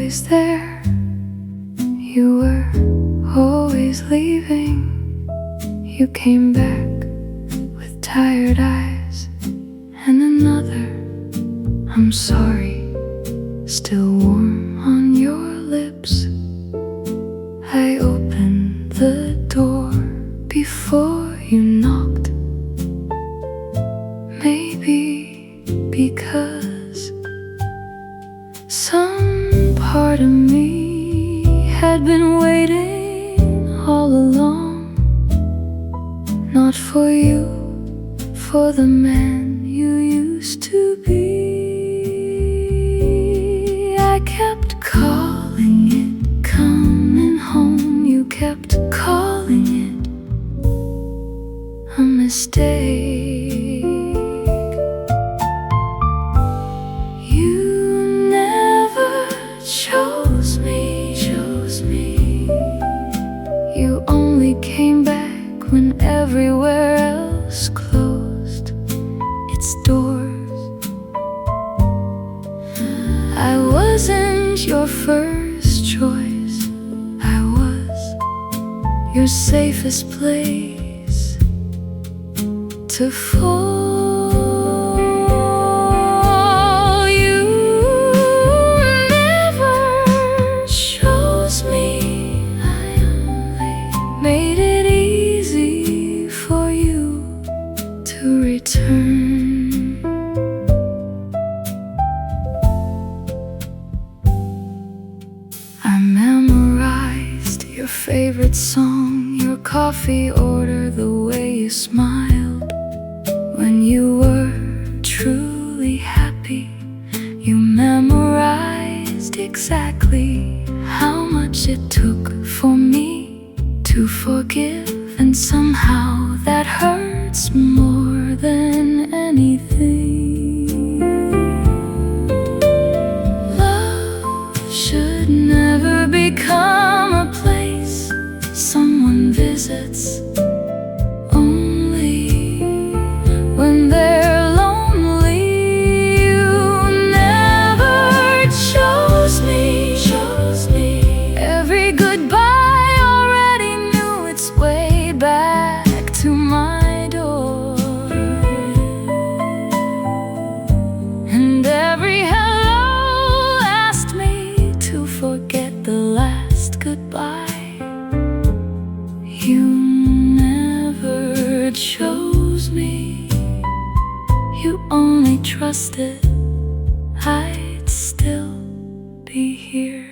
always there. You were always leaving. You came back with tired eyes and another "I'm sorry" still warm on your lips. I opened the door before you knocked. Maybe because some part of me had been waiting all along. Not for you, for the man you used to be. I kept calling it coming home. You kept calling it a mistake. You never chose me. You only came back when everywhere else closed its doors. I wasn't your first choice. I was your safest place to fall. You never chose me. I only made it easy for you to return. I memorized your favorite song, your coffee order, the way you smiled when you were truly happy. You memorized exactly how much it took for me to forgive, and somehow that hurts more than anything. Love should never become a place someone visits only when they're lonely. You never chose me. Every goodbye already knew its way back to my door, and every hello asked me to forget the last goodbye. You never chose me. You only trusted I'd still be here.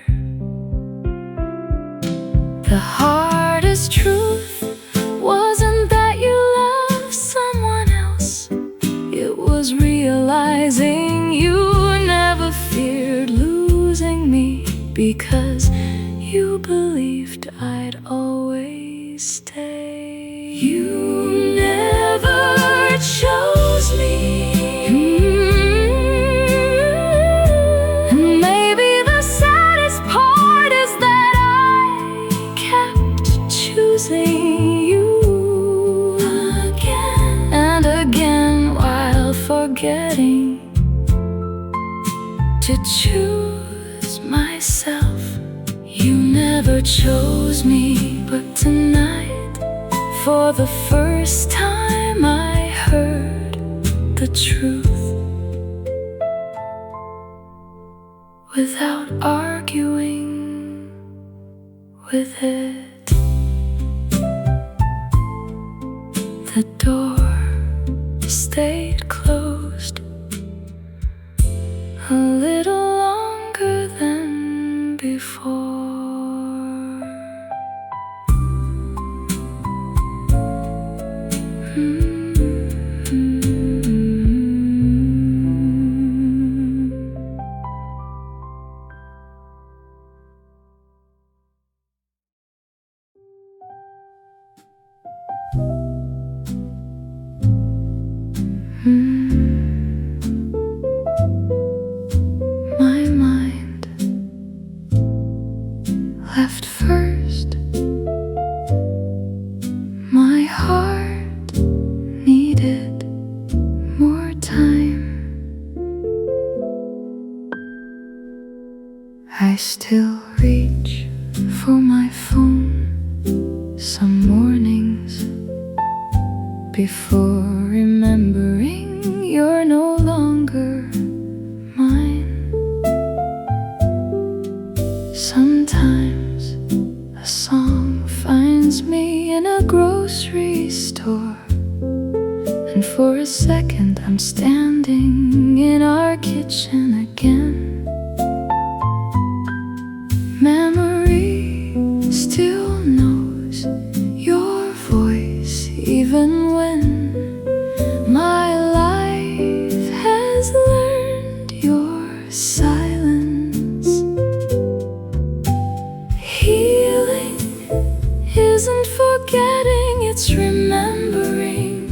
The hardest truth wasn't that you loved someone else. It was realizing you never feared losing me, because you believed I'd always stay. You never chose me. And maybe the saddest part is that I kept choosing you again and again, while forgetting to choose myself. You never chose me, but tonight, for the first time, I heard the truth without arguing with it. The door stayed closed a little longer than before. I still reach for my phone some mornings before remembering you're no longer mine. Sometimes a song finds me in a grocery store, and for a second I'm standing in our kitchen again. Memory still knows your voice, even when my life has learned your silence. Healing isn't forgetting, it's remembering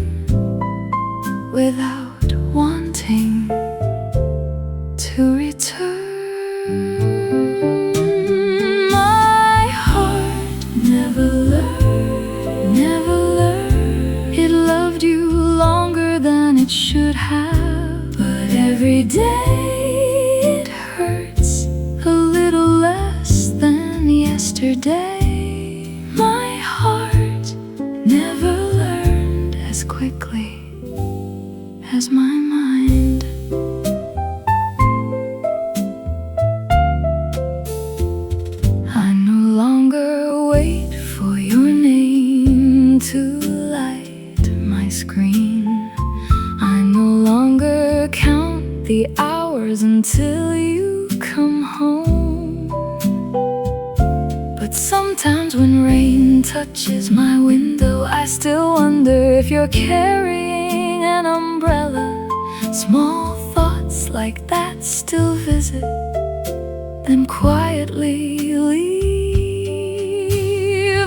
without wanting to return. My heart never learned. It loved you longer than it should have, but every day it hurts a little less than yesterday. My heart never learned as quickly as my mind. I no longer wait for your name to light my screen. I no longer count the hours until you come home. But sometimes when rain touches my window, I still wonder if you're carrying an umbrella. Small thoughts like that still visit, then quietly leave.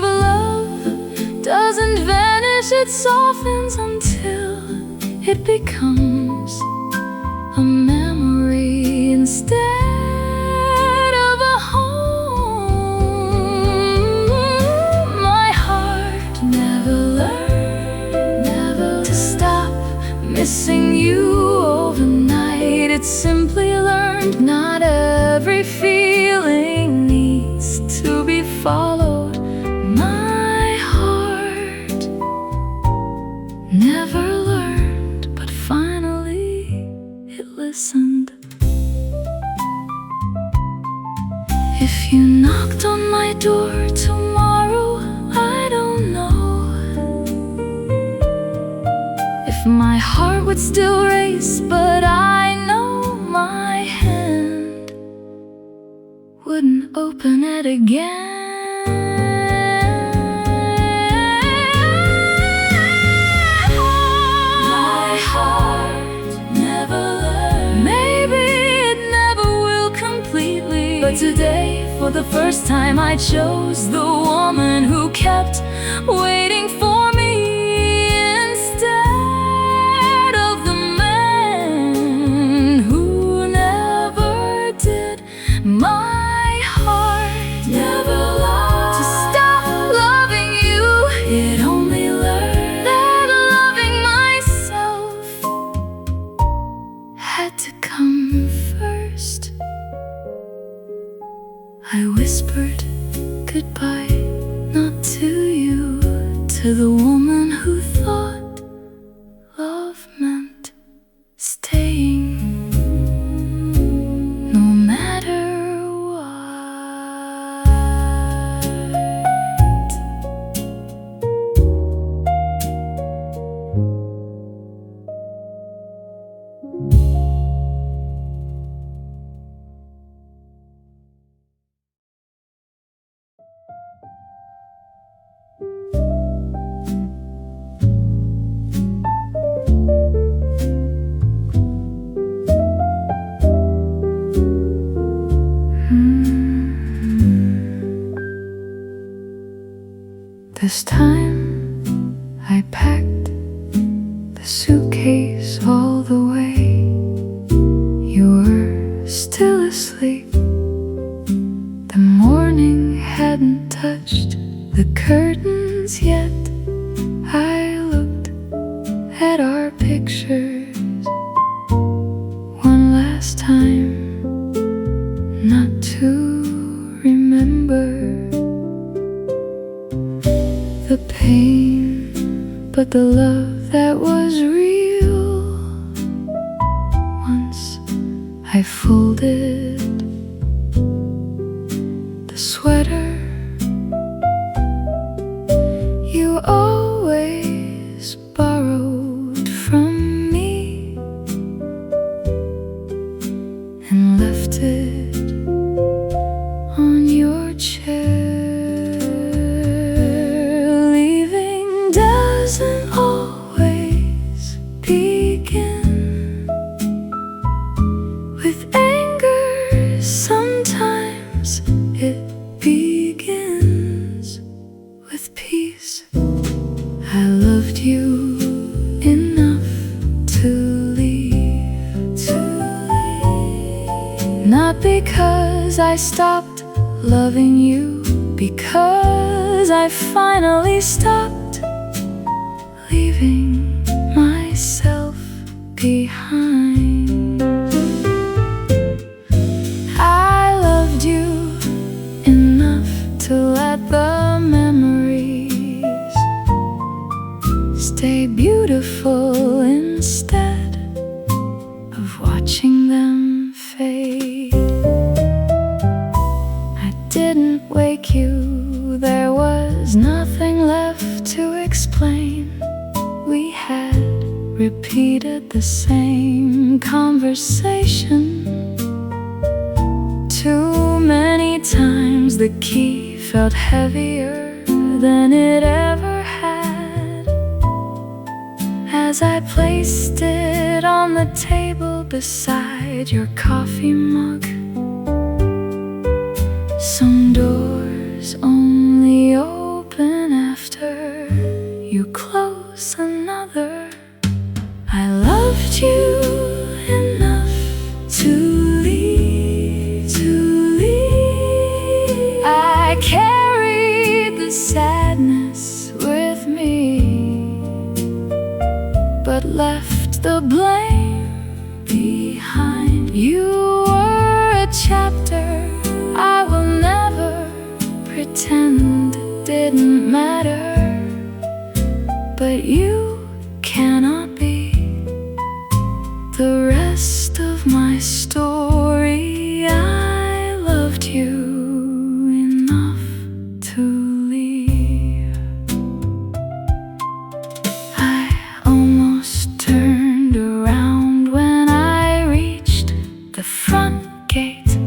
Love doesn't vanish, it softens until it becomes a memory instead of a home. My heart never learned to stop missing you overnight. It simply learned not every feeling needs to be followed. My heart never learned, but finally it listened. If you knocked on my door tomorrow, I don't know if my heart would still race, but I know my hand wouldn't open it again. My heart never learned. Maybe it never will completely, but today, for the first time, I chose the woman who kept waiting for me instead of the man who never did. My heart never learned to stop loving you. It only learned that loving myself had to come first. I whispered goodbye, not to you, to the woman who thought love meant staying no matter what. This time I packed the suitcase all the way. You were still asleep. The morning hadn't touched the curtains yet. I looked at our pictures one last time, not too but the love that was real. Once I folded the sweater you always borrowed from me and left it on your chair. Leaving doesn't always begin with anger. Sometimes it begins with peace. I loved you enough to leave. Not because I stopped loving you, because I finally stopped leaving myself behind. I loved you enough to let the memories stay beautiful instead of watching them fade. I didn't wake you, there was nothing left to explain. We had repeated the same conversation too many times. The key felt heavier than it ever had as I placed it on the table beside your coffee mug. Some doors only open after you close another. I loved you enough to leave. I carried the sadness with me, but left the blame behind. You were a chapter I will never pretend didn't matter, but you cannot be the rest of my story. I loved you enough to leave. I almost turned around when I reached the front gate.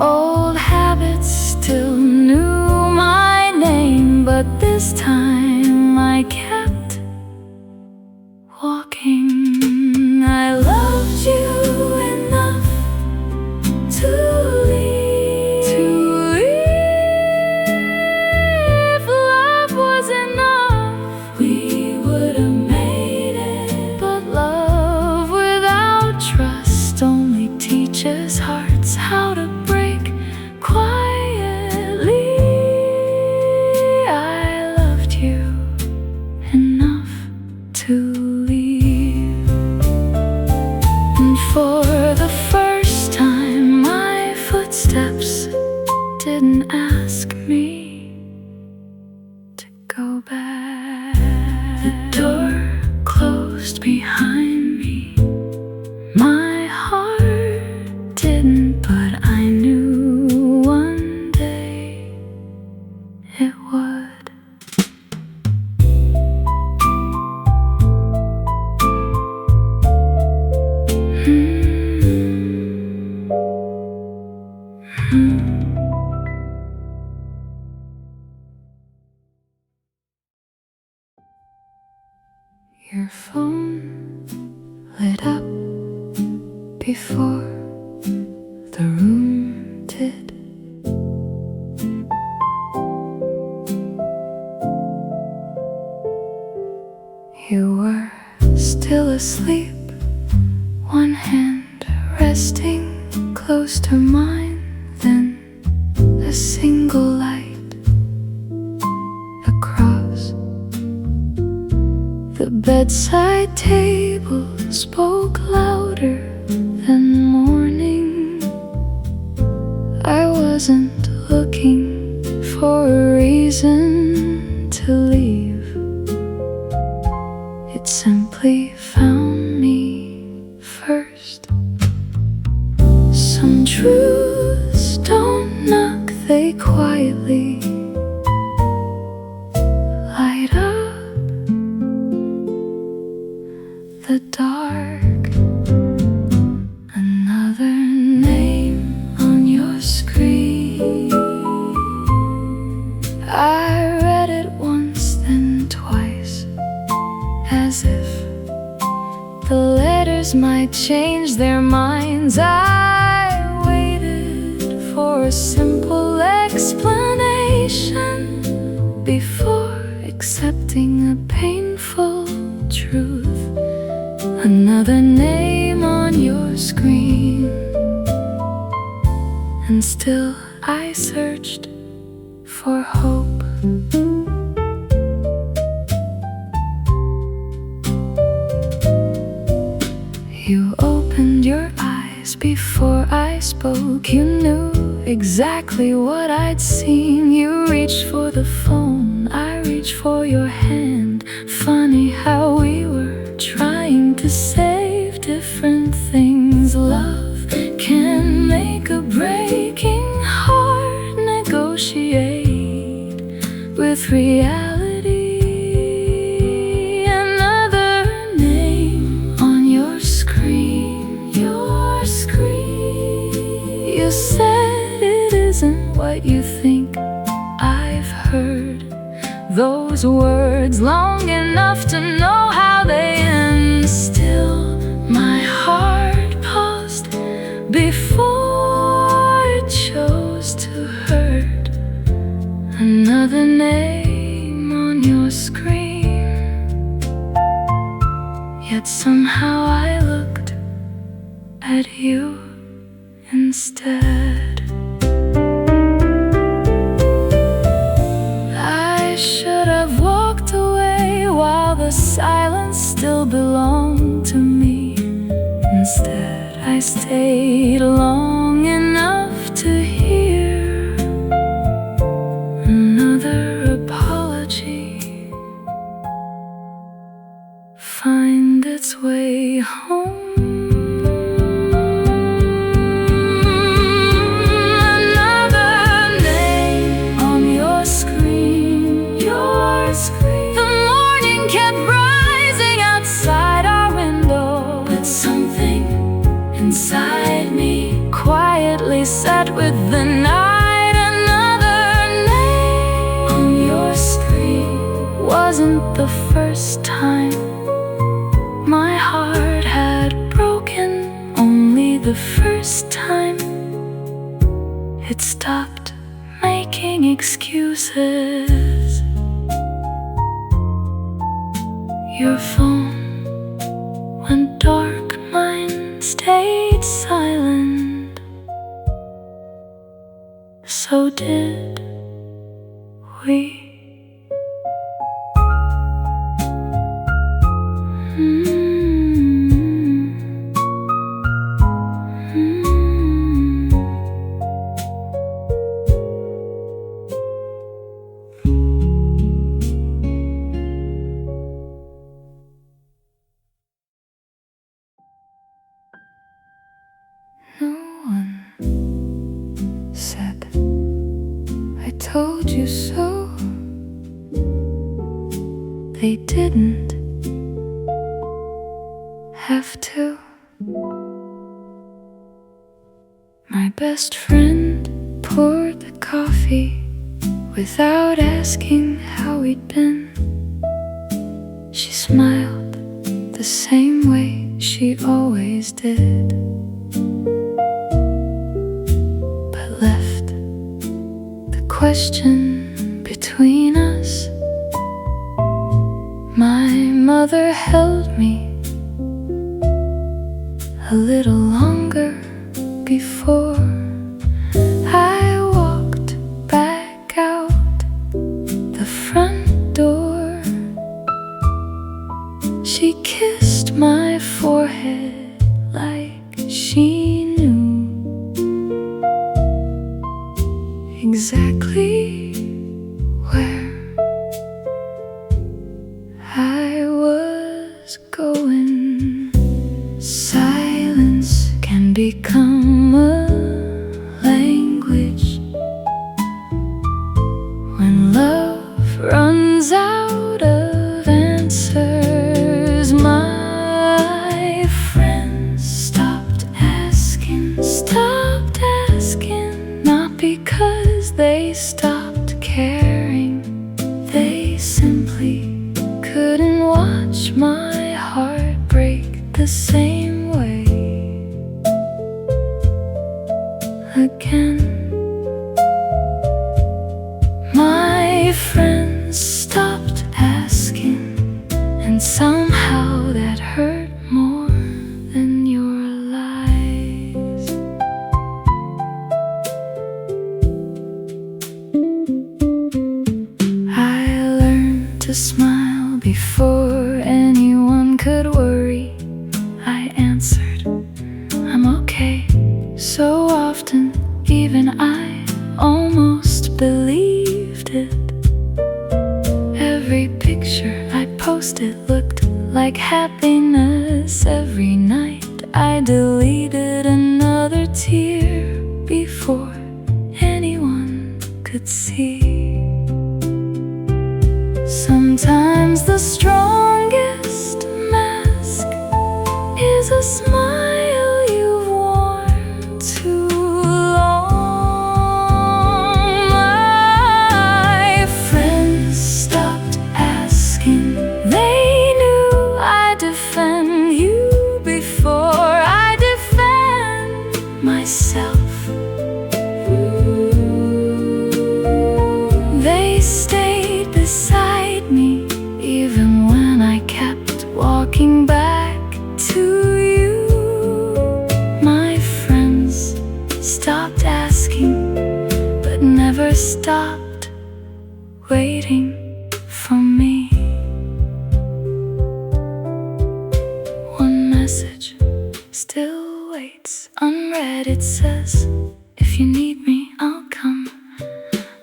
Old habits still knew my name, but this time I kept walking. I loved you enough to leave. If love was enough, we would have made it. But love without trust only teaches hearts how to break quietly. I loved you enough to leave. And for the first time, my footsteps didn't ask me to go back. The door closed behind me. My heart didn't, but I knew one day it would. Your phone lit up before the room did. You were still asleep, one hand resting close to mine, then a single light across the bedside table spoke louder than morning. I wasn't looking for a reason to leave. changed their minds. I waited for a simple explanation before accepting a painful truth. Another name on your screen, and still I searched for hope. You opened your eyes before I spoke. You knew exactly what I'd seen. You reached for the phone, I reached for your hand. Funny how we were trying to save different things. Love can make a breaking heart negotiate with reality. Another name on your screen, your screen. You said it isn't what you think. I've heard those words long enough to know how they end. Still, my heart paused before it chose to hurt. Another name on your screen, yet somehow I looked at you instead. I should have walked away while the silence still belonged to me. Instead, I stayed long enough to hear another apology find its way home. The morning kept rising outside our window, but something inside me quietly sat with the night. Another name on your screen wasn't the first time my heart had broken, only the first time it stopped making excuses. Your phone went dark, mine stayed silent. So did we. No one said, I told you so. They didn't have to. My best friend poured the coffee without asking how we'd been. She smiled the same way she always did, left the question between us. My mother held me a little longer before I walked back out the front door. She kissed my forehead like she knew exactly where I was going. Silence can become a language when love runs out of answers. My friends stopped asking, not because they stopped caring. They simply couldn't watch my heart break the same way. again. My friends stopped asking, and somehow that hurt more than your lies. I learned to smile before anyone could worry. I answered, I'm okay. So often, even I almost believed it. Every picture I posted looked like happiness. Every night I deleted another tear before anyone could see. Sometimes the strongest mask is a smile you've worn too long. My friends stopped asking. They knew I'd defend you before I defend myself. They stayed beside me even when I kept walking back to you. My friends stopped asking, but never stopped waiting for me. One message still waits unread. It says, if you need me, I'll come.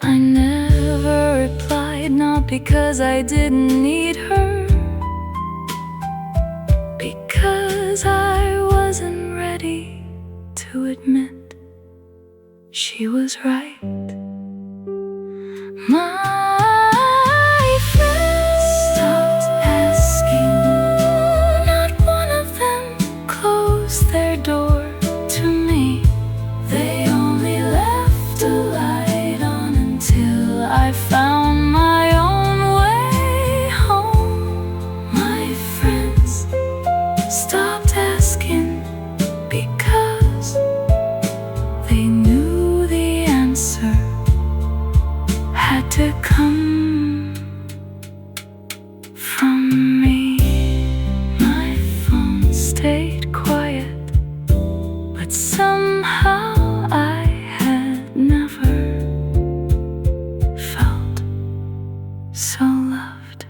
I never replied, not because I didn't need her, because I wasn't ready to admit she was right. My friends stopped asking. Not one of them closed their door to me. They only left a light on until I found my own way home. My friends stopped asking because they knew the answer had to come from me. My phone stayed quiet, but somehow I had never felt so loved.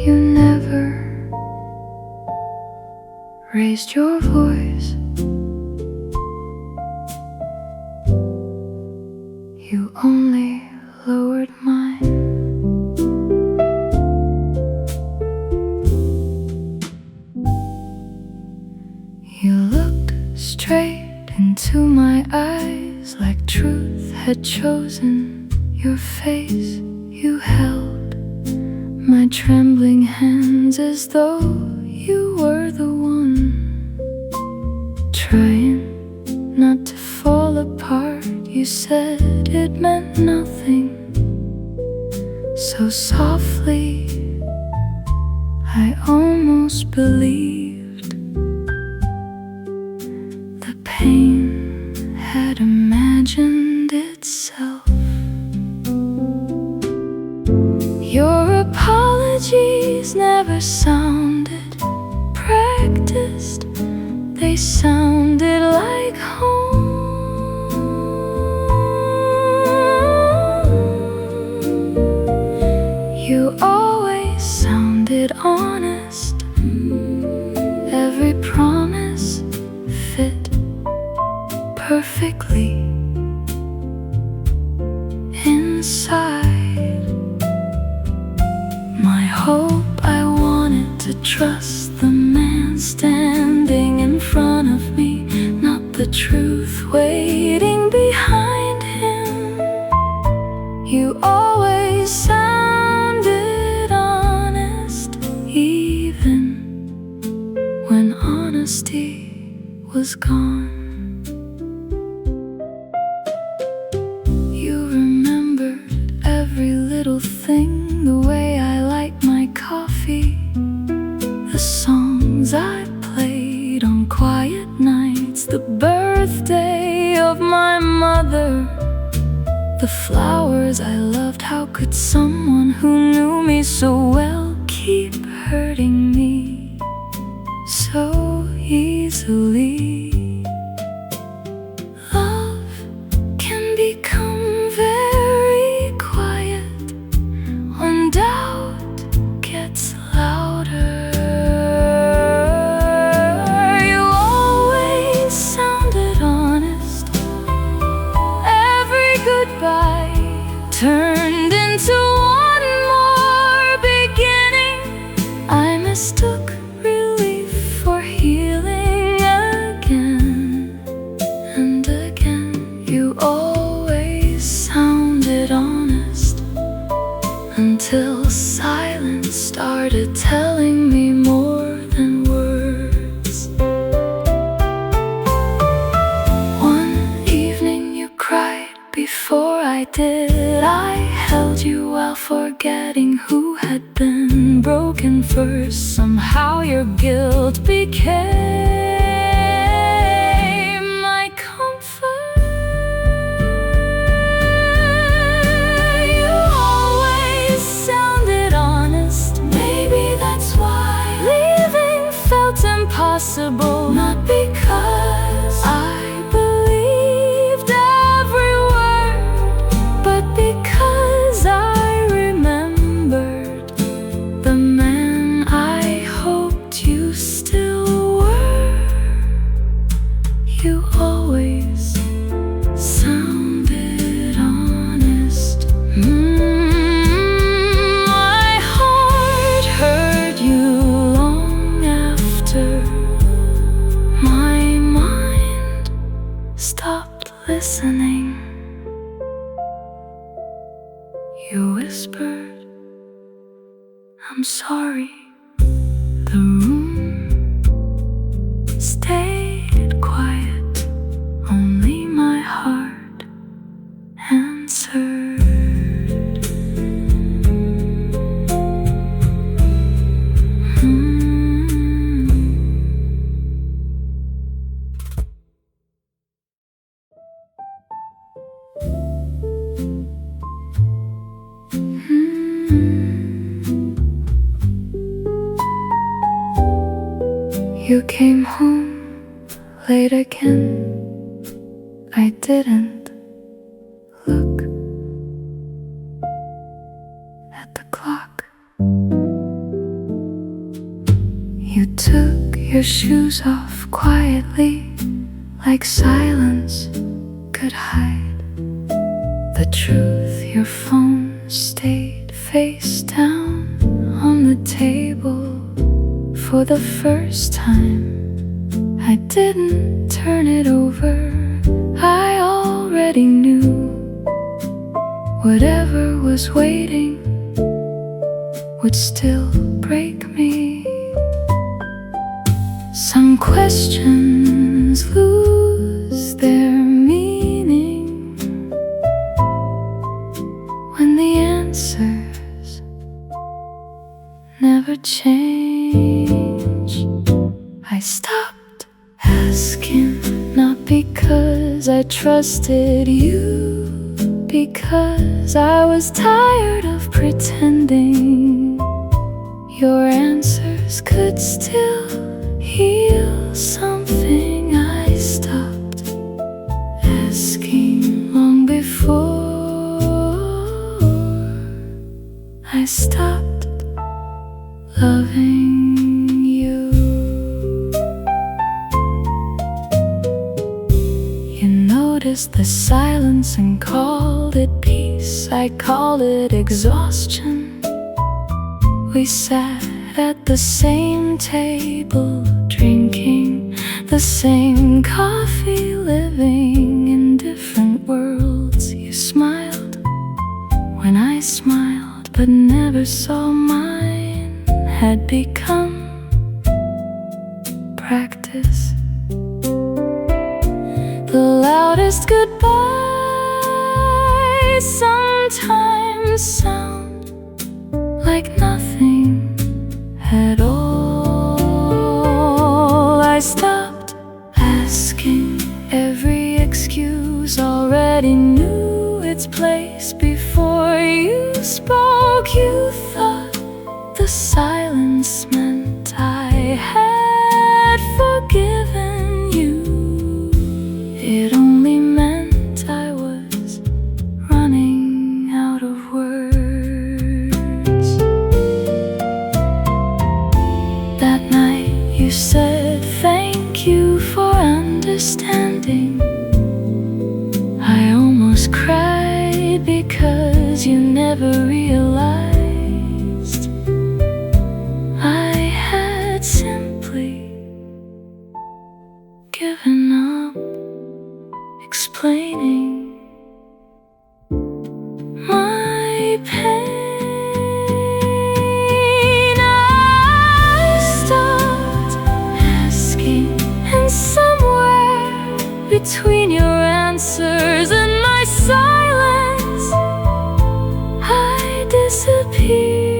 You never raised your voice. You only lowered mine. You looked straight into my eyes like truth had chosen your face. You held my trembling hands as though you were the one, trying not to fall apart. You said it meant nothing, so softly I almost believed. The pain had imagined itself. Your apologies never sounded practiced. They sounded like home. You always sounded honest. Every promise fit perfectly inside my hope. I wanted to trust the man standing in front of me, not the truth waiting behind him. You always sounded honest, even when honesty was gone. You remembered every little thing, the way I like my coffee, the songs I played on quiet nights, the birthday of my mother, the flowers I loved. How could someone who knew me so well keep hurting me so easily? Love can become very quiet when doubt gets louder. You always sounded honest. Every goodbye turned into one more beginning. I mistook relief for healing again and again. You always sounded honest until silence started telling me more than words. One evening you cried before I did. I held you while forgetting who had been broken first. Somehow your guilt became my comfort. You always sounded honest. Maybe that's why leaving felt impossible. Not because I believed every word, but because I remembered the man I hoped you still were. You always sounded honest. My heart heard you long after my mind stopped listening. You whispered, I'm sorry. The room stayed quiet. Only my heart answered. You came home late again. I didn't look at the clock. You took your shoes off quietly, like silence could hide the truth. Your phone stayed face down on the table. For the first time, I didn't turn it over. I already knew whatever was waiting would still break me. Some questions lose their meaning when the answers never change. I stopped asking, not because I trusted you, because I was tired of pretending. Your answers could still heal something I stopped asking long before I stopped loving you. You noticed the silence and called it peace. I called it exhaustion. We sat at the same table, drinking the same coffee, living in different worlds. You smiled when I smiled, but never saw mine had become practice. The loudest goodbyes sometimes sound like nothing at all. I stopped asking, every excuse already knew its place before you spoke. You thought the silence meant I had forgiven you. It only meant I was running out of words. That night you said thank you for understanding. I almost cried because you never realized I had simply given up explaining my pain. I stopped asking, and somewhere between your answers and my silence, I disappeared.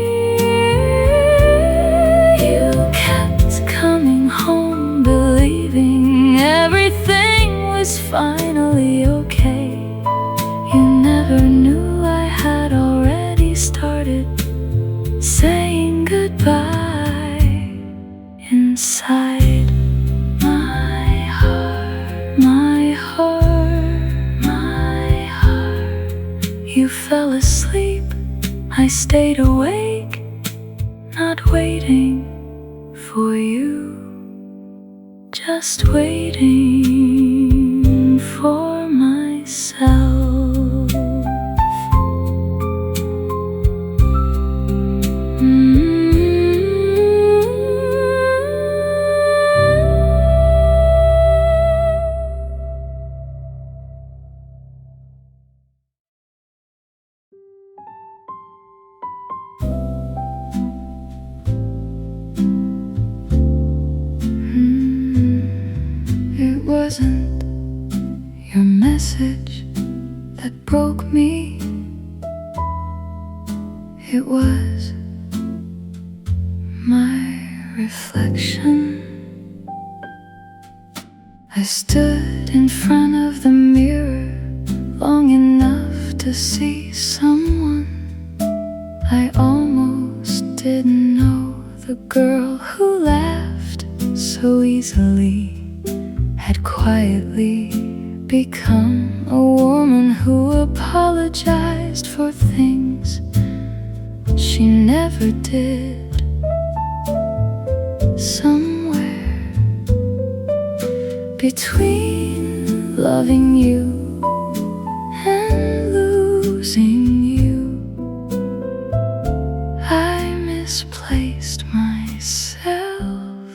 You kept coming home, believing everything was finally okay. You never knew I had already started saying goodbye inside my heart, my heart, my heart. You fell asleep, I stayed awake, not waiting for you, just waiting for myself. It wasn't your message that broke me. It was my reflection. I stood in front of the mirror long enough to see someone I almost didn't know. The girl who laughed so easily had quietly become a woman who apologized for things she never did. Somewhere between loving you and losing you, I misplaced myself.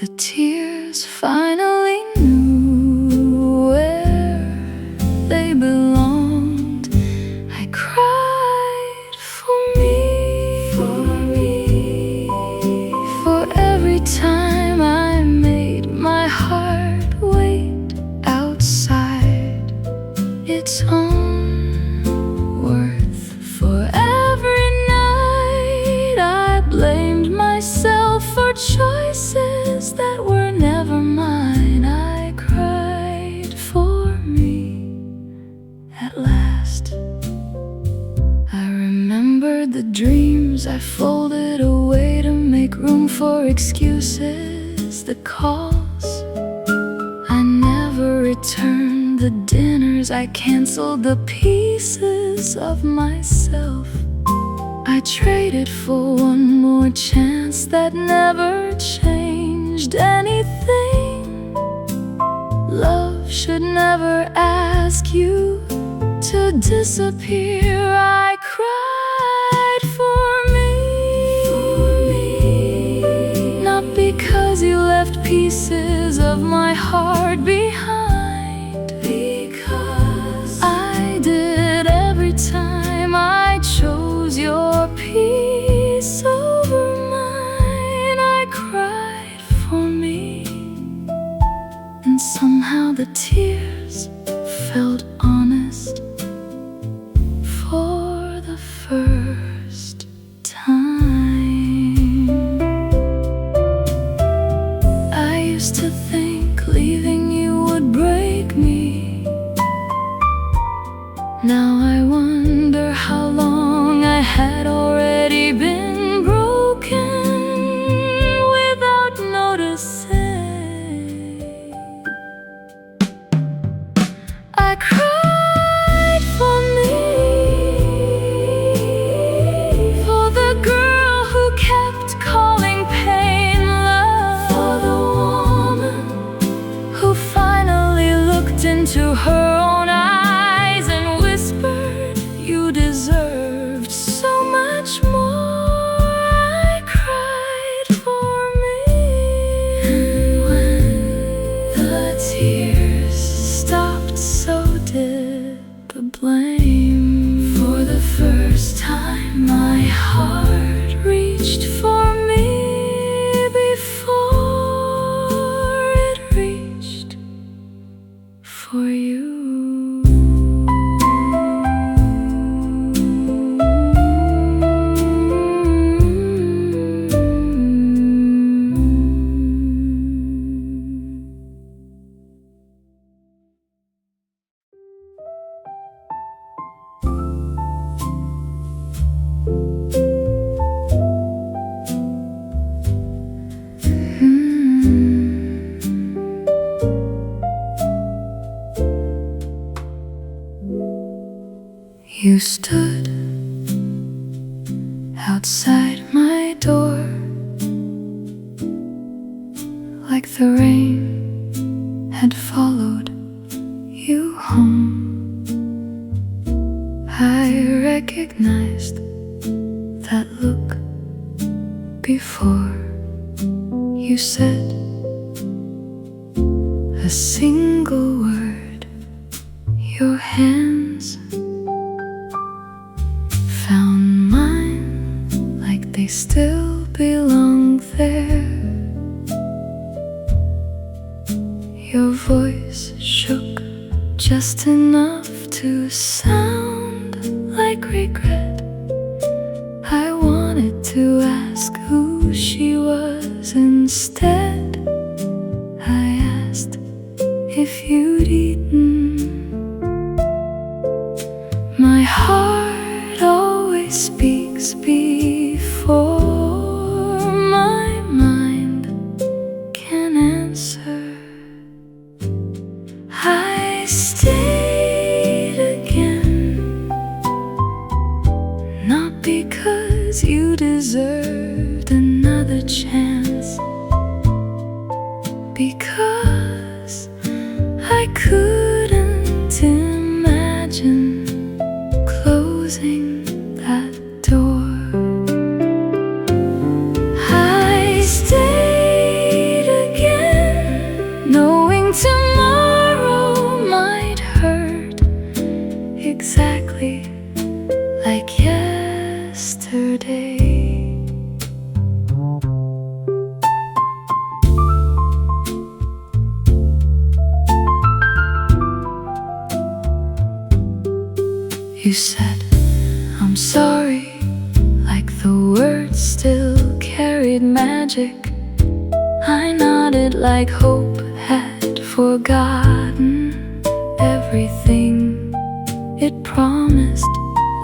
The tears finally knew where they belonged. I cried for me, for every time I made my heart wait outside its own worth. For every night I blamed myself for choices that were never mine. I cried for me at last. I remembered the dreams I folded away to make room for excuses, the calls I never returned, the dinners I canceled, the pieces of myself I traded for one more chance that never changed anything. Love should never ask you to disappear. I cried for me, not because you left pieces of my heart behind, because I did every time I chose your peace over mine. I cried for me, and somehow the tears felt honest for the first time. I used to think leaving you would break me. Now I wonder how long I had already been broken without noticing. I cried for me, for the girl who kept calling pain love, for the woman who finally looked into her own eyes and whispered, "You deserved so much more." I cried for me, and when the tears stopped, so did the blame. For the first time, my heart reached for me before it reached for you. You stood outside my door like the rain had followed you home. I recognized that look before you said a single word. Your hands found mine like they still belong there. Your voice shook just enough to sound like regret. I wanted to ask who she was instead. I asked if you'd eaten. My heart always speaks before my mind can answer. I stayed again, not because you deserved another chance, because I couldn't imagine closing that door. I stayed again, knowing tomorrow might hurt exactly like yesterday. You said, "I'm sorry," like the words still carried magic. I nodded like hope had forgotten everything it promised.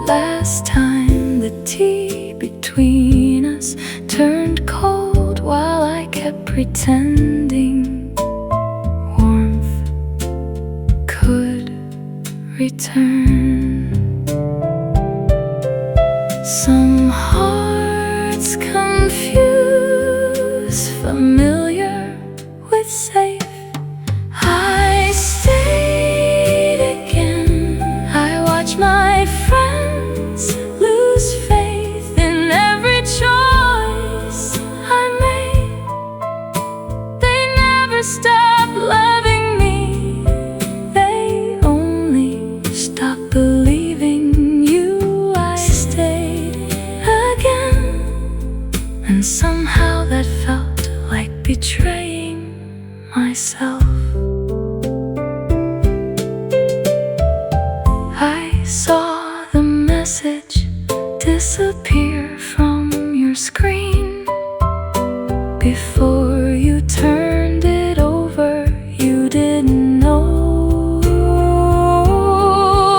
Last time the tea between us turned cold while I kept pretending warmth could return. Some hearts confuse familiar with safe. I stayed again. I watched my friends lose faith in every choice I made. They never stopped myself. I saw the message disappear from your screen. Before you turned it over, you didn't know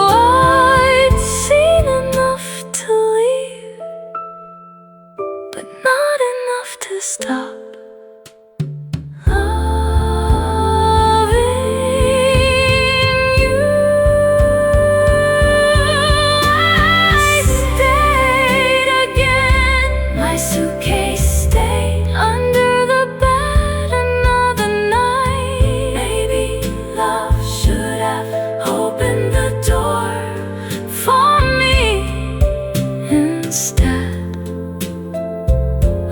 I'd seen enough to leave, but not enough to stop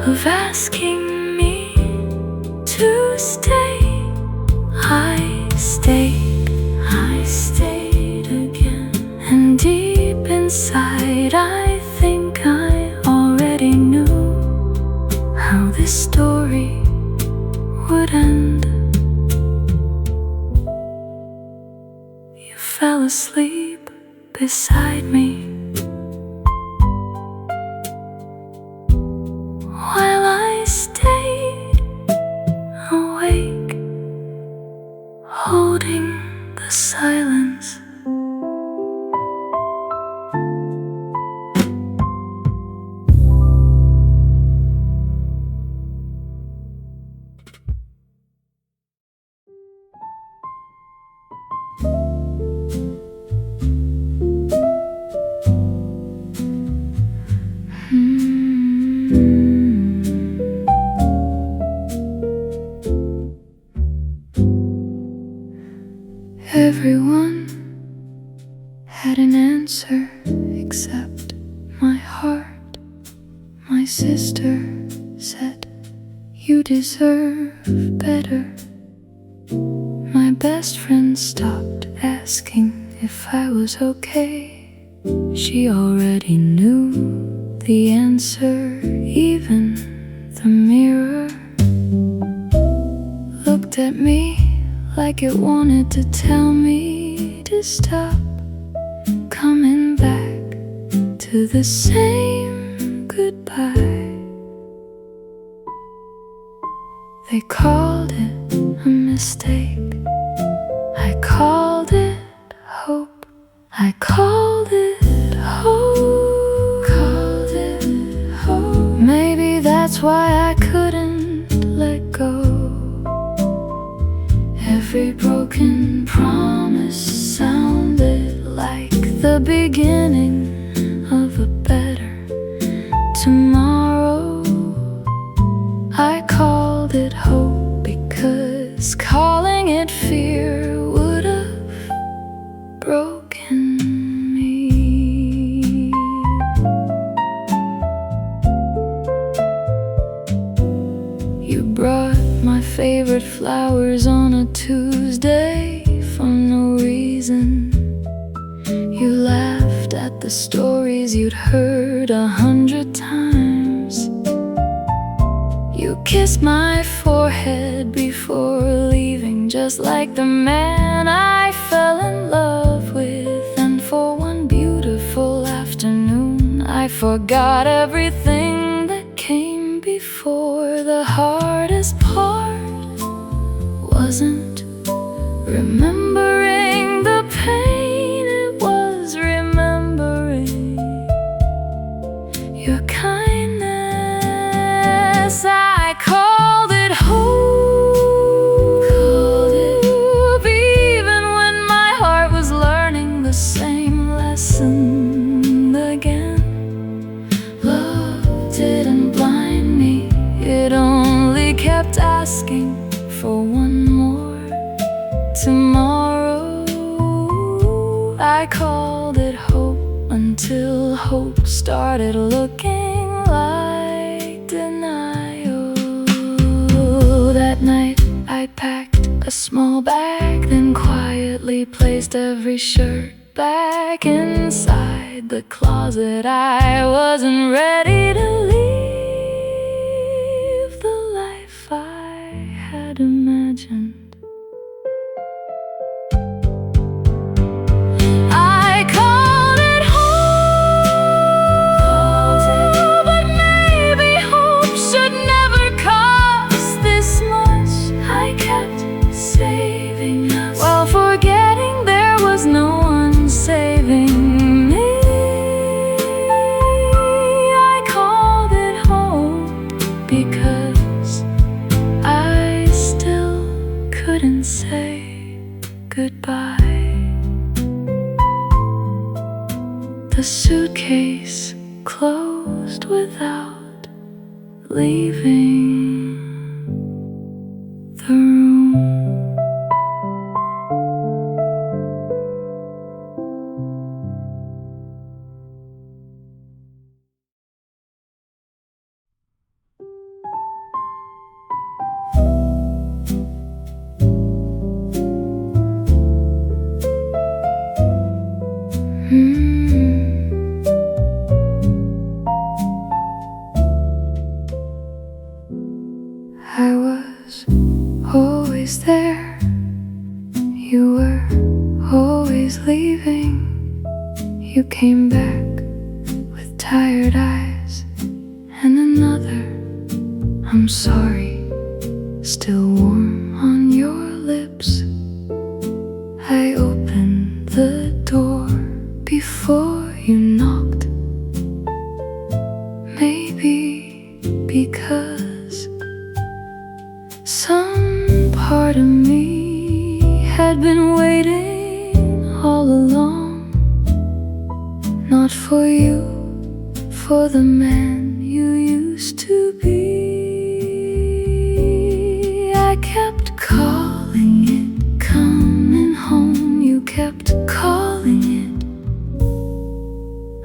of asking me to stay. I stayed again. And deep inside I think I already knew how this story would end. You fell asleep beside me while I stayed awake, holding the silence. Everyone had an answer except my heart. My sister said, "You deserve better." My best friend stopped asking if I was okay. She already knew the answer. Even the mirror looked at me like it wanted to tell me to stop coming back to the same goodbye. They called it a mistake. I called it hope. I called it hope. Maybe that's why I couldn't let go. Every broken promise sounded like the beginning of a better tomorrow. I called it hope because calling it fear would have broken me. You brought my favorite flowers on a Tuesday for no reason. You laughed at the stories you'd heard 100 times. You kissed my forehead before leaving, just like the man I fell in love with. And for one beautiful afternoon, I forgot everything that came before. The hardest part wasn't remembering the pain, it was remembering your kindness. I called it hope, even when my heart was learning the same lesson again. Love didn't blind me, it only kept asking for one more tomorrow. I called it hope until hope started looking like denial. That night I packed a small bag, then quietly placed every shirt back inside the closet. I wasn't ready to leave the life I had imagined. imagined. I called it home, but maybe hope should never cost this much. I kept saving us while forgetting there was no one saving me. I called it home because I still couldn't say goodbye. The suitcase closed without leaving the room. I was always there. You were always leaving. You came back with tired eyes and another "I'm sorry" still warm on your lips. I opened the door before you knocked. Maybe because some part of me had been waiting all along, not for you, for the man you used to be. I kept calling it coming home. You kept calling it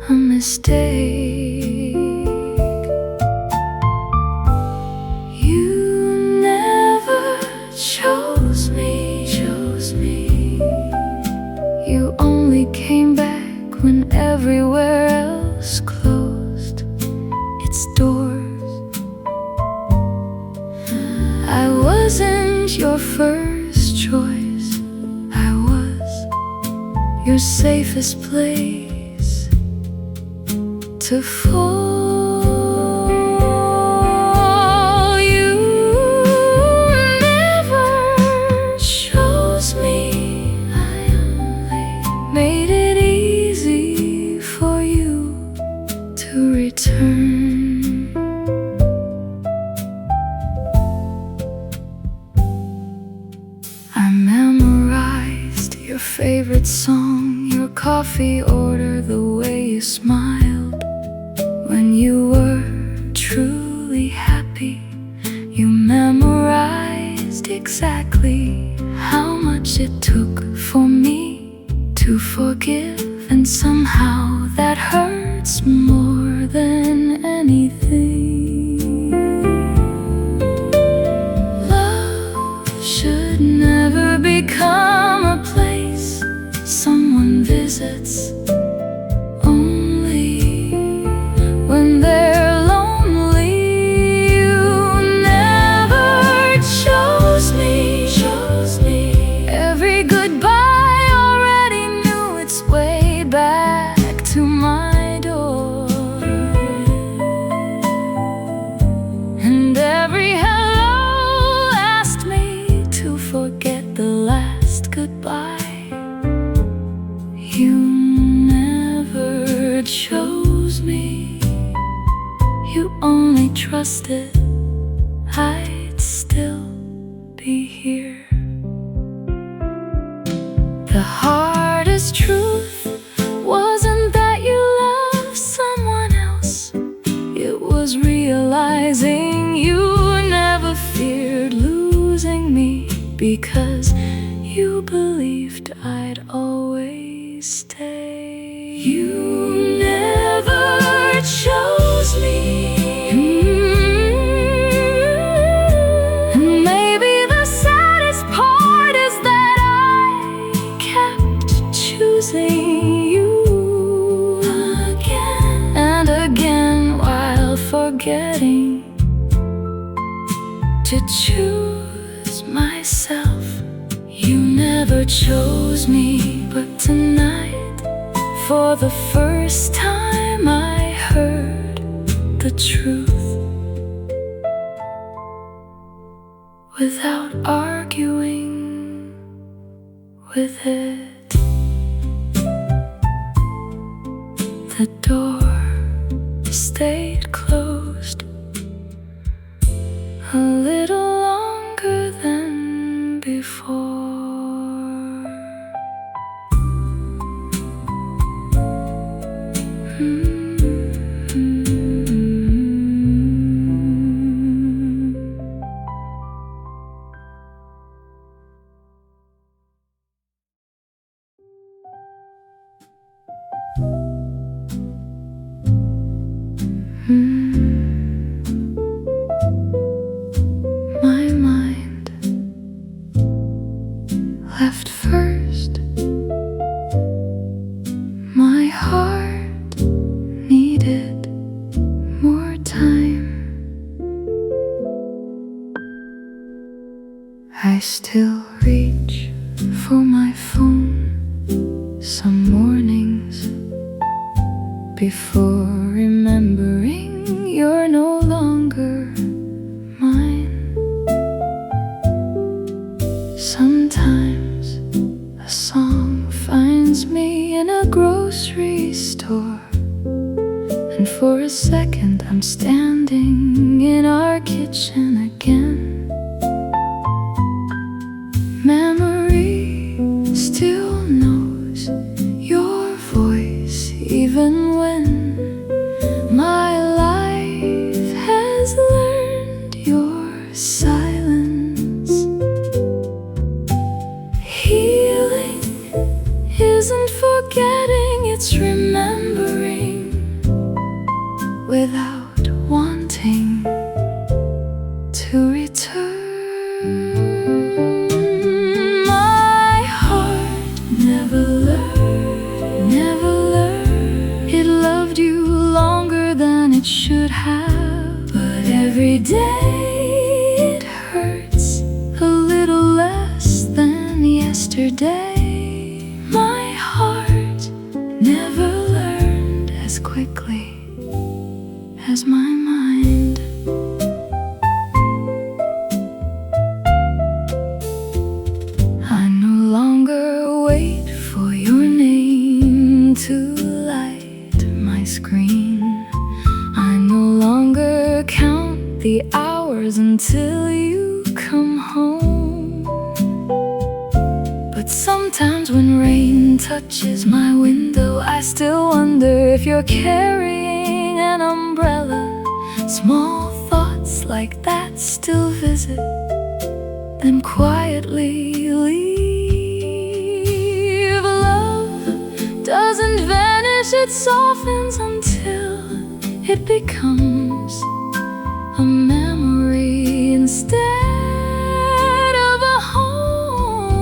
a mistake. You never chose me. You only came back when everywhere else closed its doors. I wasn't your first choice. I was your safest place to fall. You never chose me. I only made it easy for you to return. I memorized your favorite song, your coffee order, the way you smiled when you were truly happy. You memorized exactly how much it took for me to forgive, and somehow that hurts more than anything. Love should never become a place someone visits only when they're lonely. You never chose me. Every goodbye already knew its way back to my door, and every hello asked me to forget the last goodbye. You never chose me. You only trusted I'd still be here. The hardest truth wasn't that you loved someone else. It was realizing you never feared losing me, because you believed I'd always stay. You never chose me. And maybe the saddest part is that I kept choosing you again and again, while forgetting to choose myself. myself. You never chose me, but tonight, for the first time, I heard the truth without arguing with it. The door stayed closed a little longer than before. My mind left first. My heart needed more time. I still reach for my phone some mornings before remembering you're no longer mine. Sometimes a song finds me in a grocery store, and for a second I'm standing in our kitchen again. Memory still knows your voice, even when my life has learned your silence. Healing isn't forgetting, it's remembering without wanting to return. My heart never learned. It loved you longer than it should have, but every day it hurts a little less than yesterday. My heart never learned as quickly as my mind. I no longer wait for your name to light my screen. I no longer count the hours until you come home. But sometimes when rain touches my window, I still wonder if you're carrying an umbrella. Small thoughts like that still visit, then quietly leave. Love doesn't vanish, it softens until it becomes a memory instead of a home.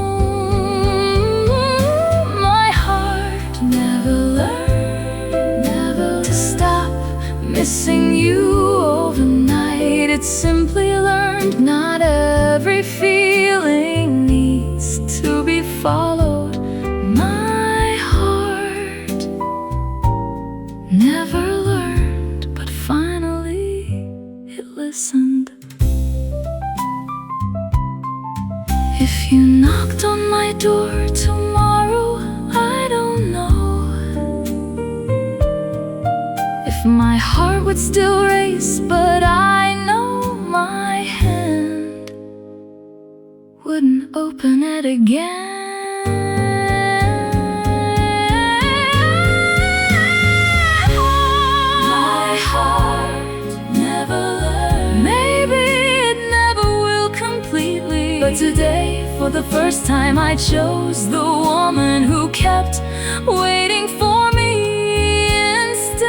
My heart never learned to stop missing you overnight. It simply learned not every feeling needs to be followed. My heart never learned, but finally it listened. If you knocked on my door tomorrow, I don't know if my heart would still race, but I know my hand wouldn't open it again. My heart never learned. Maybe it never will completely, but today, for the first time, I chose the woman who kept waiting for me instead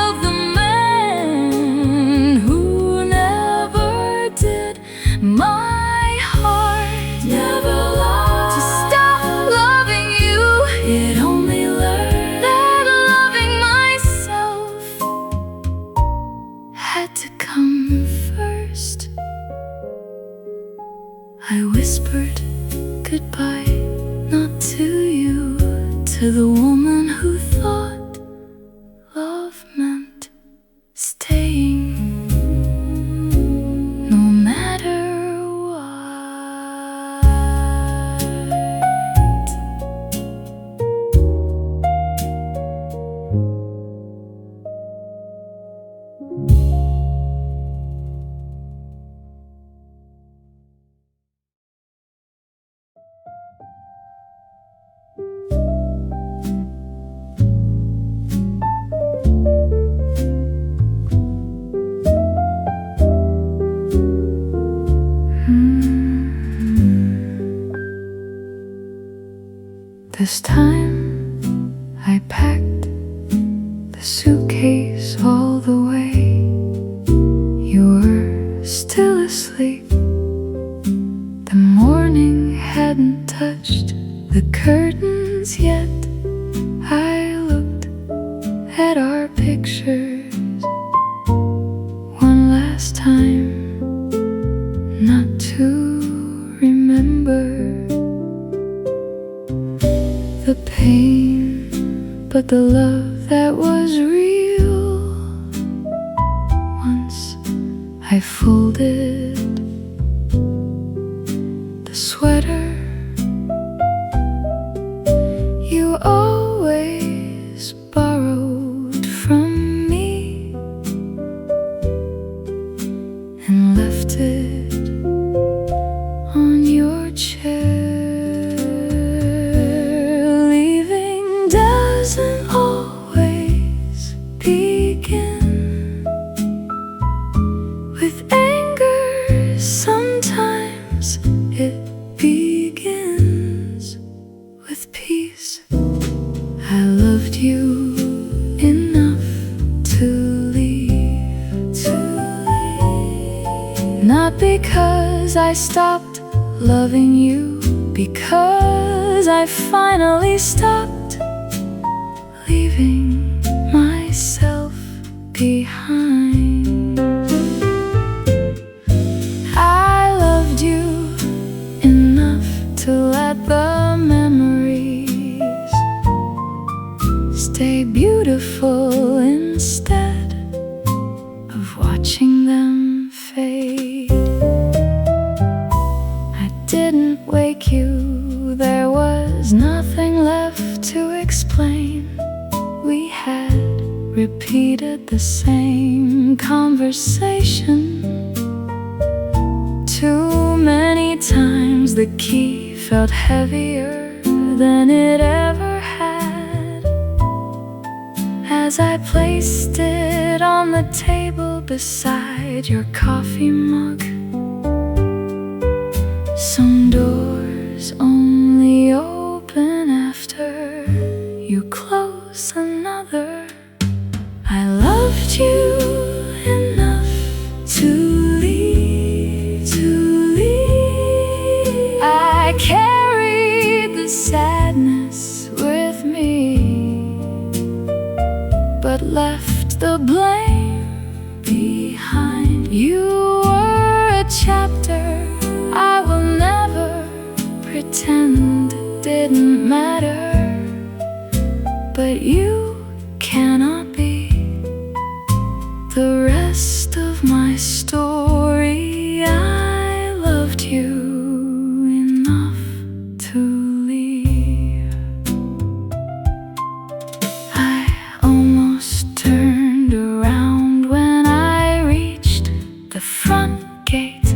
of the man who never did. My heart never learned to stop loving you. It only learned that loving myself had to come first. I whispered goodbye, not to you, to the woman who thought love meant staying, no matter what. This time I packed the suitcase all the way. You were still asleep. The morning hadn't touched the curtains yet. I looked at our pictures one last time, not to remember the pain, but the love that was real. Once I folded the sweater you always borrowed from me and left it on your chair. Doesn't always begin with anger, sometimes it begins with peace. I loved you enough to leave, not because I stopped loving you, because I finally stopped leaving myself behind. I loved you enough to let the memories stay beautiful instead of watching them fade. I didn't wake you, there was nothing left to explain. We had repeated the same conversation too many times. The key felt heavier than it ever had as I placed it on the table beside your coffee mug. Some doors only open after you close another. I loved you enough to leave, I carried the sadness with me, but left the blame behind. You were a chapter I will never pretend didn't matter, but you cannot be the rest of my story. I loved you enough to leave. I almost turned around when I reached the front gate.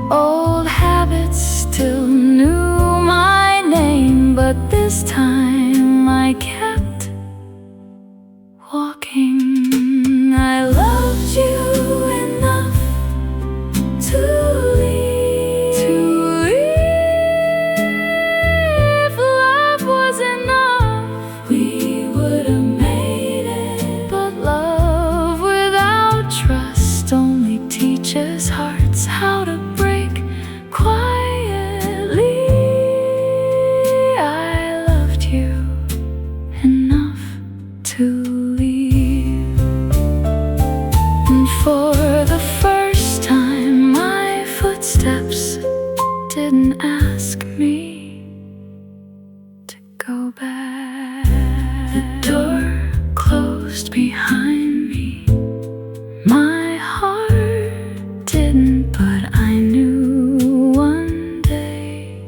Old habits still knew my name, but this time I kept didn't ask me to go back. The door closed behind me. My heart didn't, but I knew one day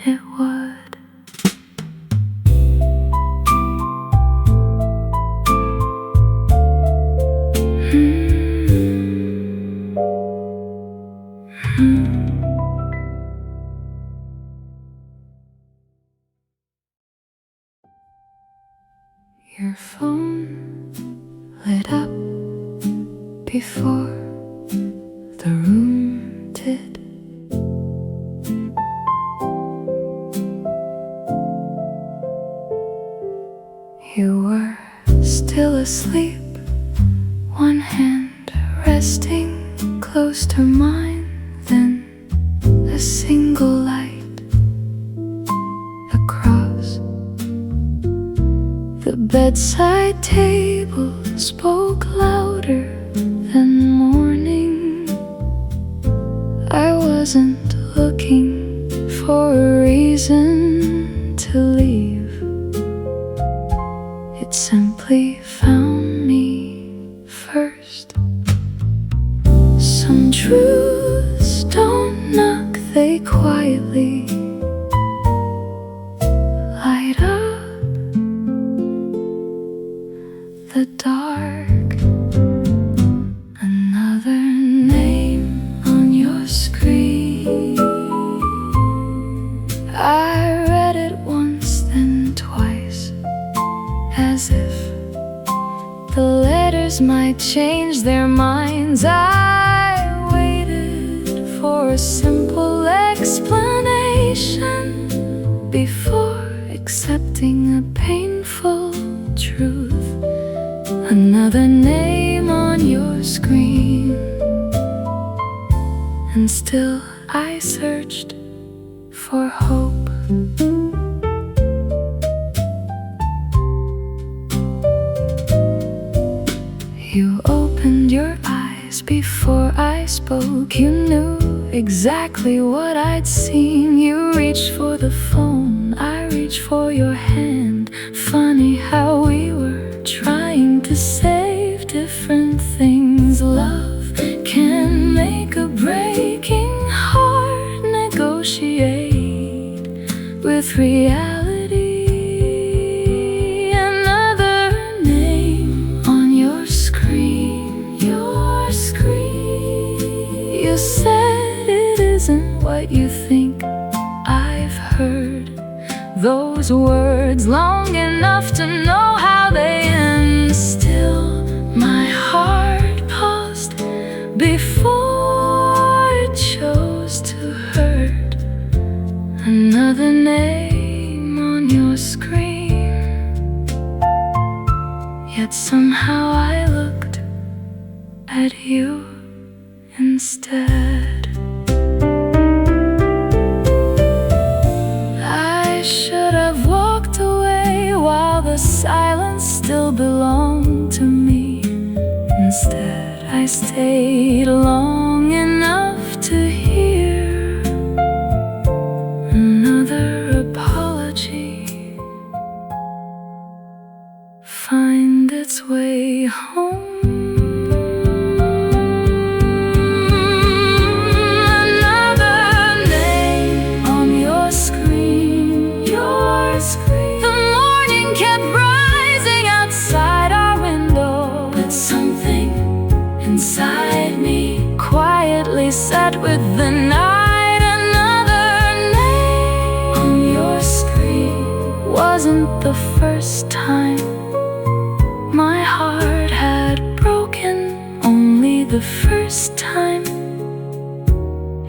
it would. Your phone lit up before the room did. You were still asleep, one hand resting close to mine, then a single light across the bedside table spoke louder than morning. I wasn't looking for a reason to leave. It simply found me first. Some truths don't knock, they quietly light up the dark. Another name on your screen. I read it once, then twice, as if the letters might change their minds. I waited for a simple explanation before accepting a painful truth. Another name on your screen, and still I searched for hope. You opened your eyes before I spoke. You knew exactly what I'd seen. You reached for the phone, I reached for your hand. Funny how we were trying to save different things. Love can make a breaking heart negotiate with reality. Another name on your screen, your screen. You said it isn't what you think. I've heard those words long enough to know how they end. Still, my heart paused before it chose to hurt. Another name on your screen, yet somehow I looked at you instead. I should have walked away while the silence still belonged to me. Instead, I stayed long enough to hear another apology find its way home. Inside me quietly sat with the night. Another name on your screen. Wasn't the first time my heart had broken, only the first time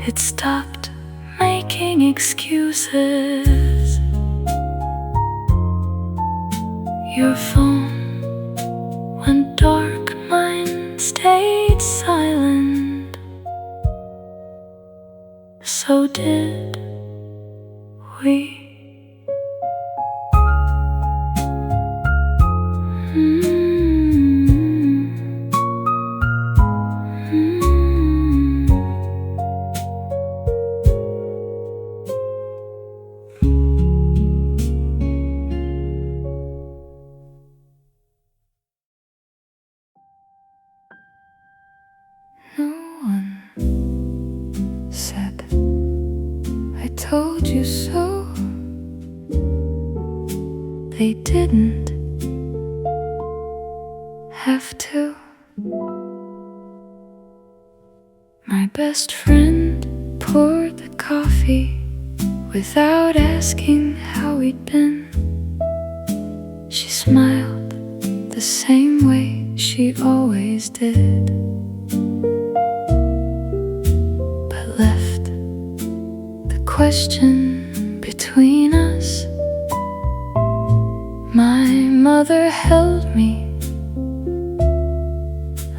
it stopped making excuses. Your phone went dark, mine stayed silent. So did we. told you so. They didn't have to. My best friend poured the coffee without asking how we'd been. She smiled the same way she always did, but left the question between us. My mother held me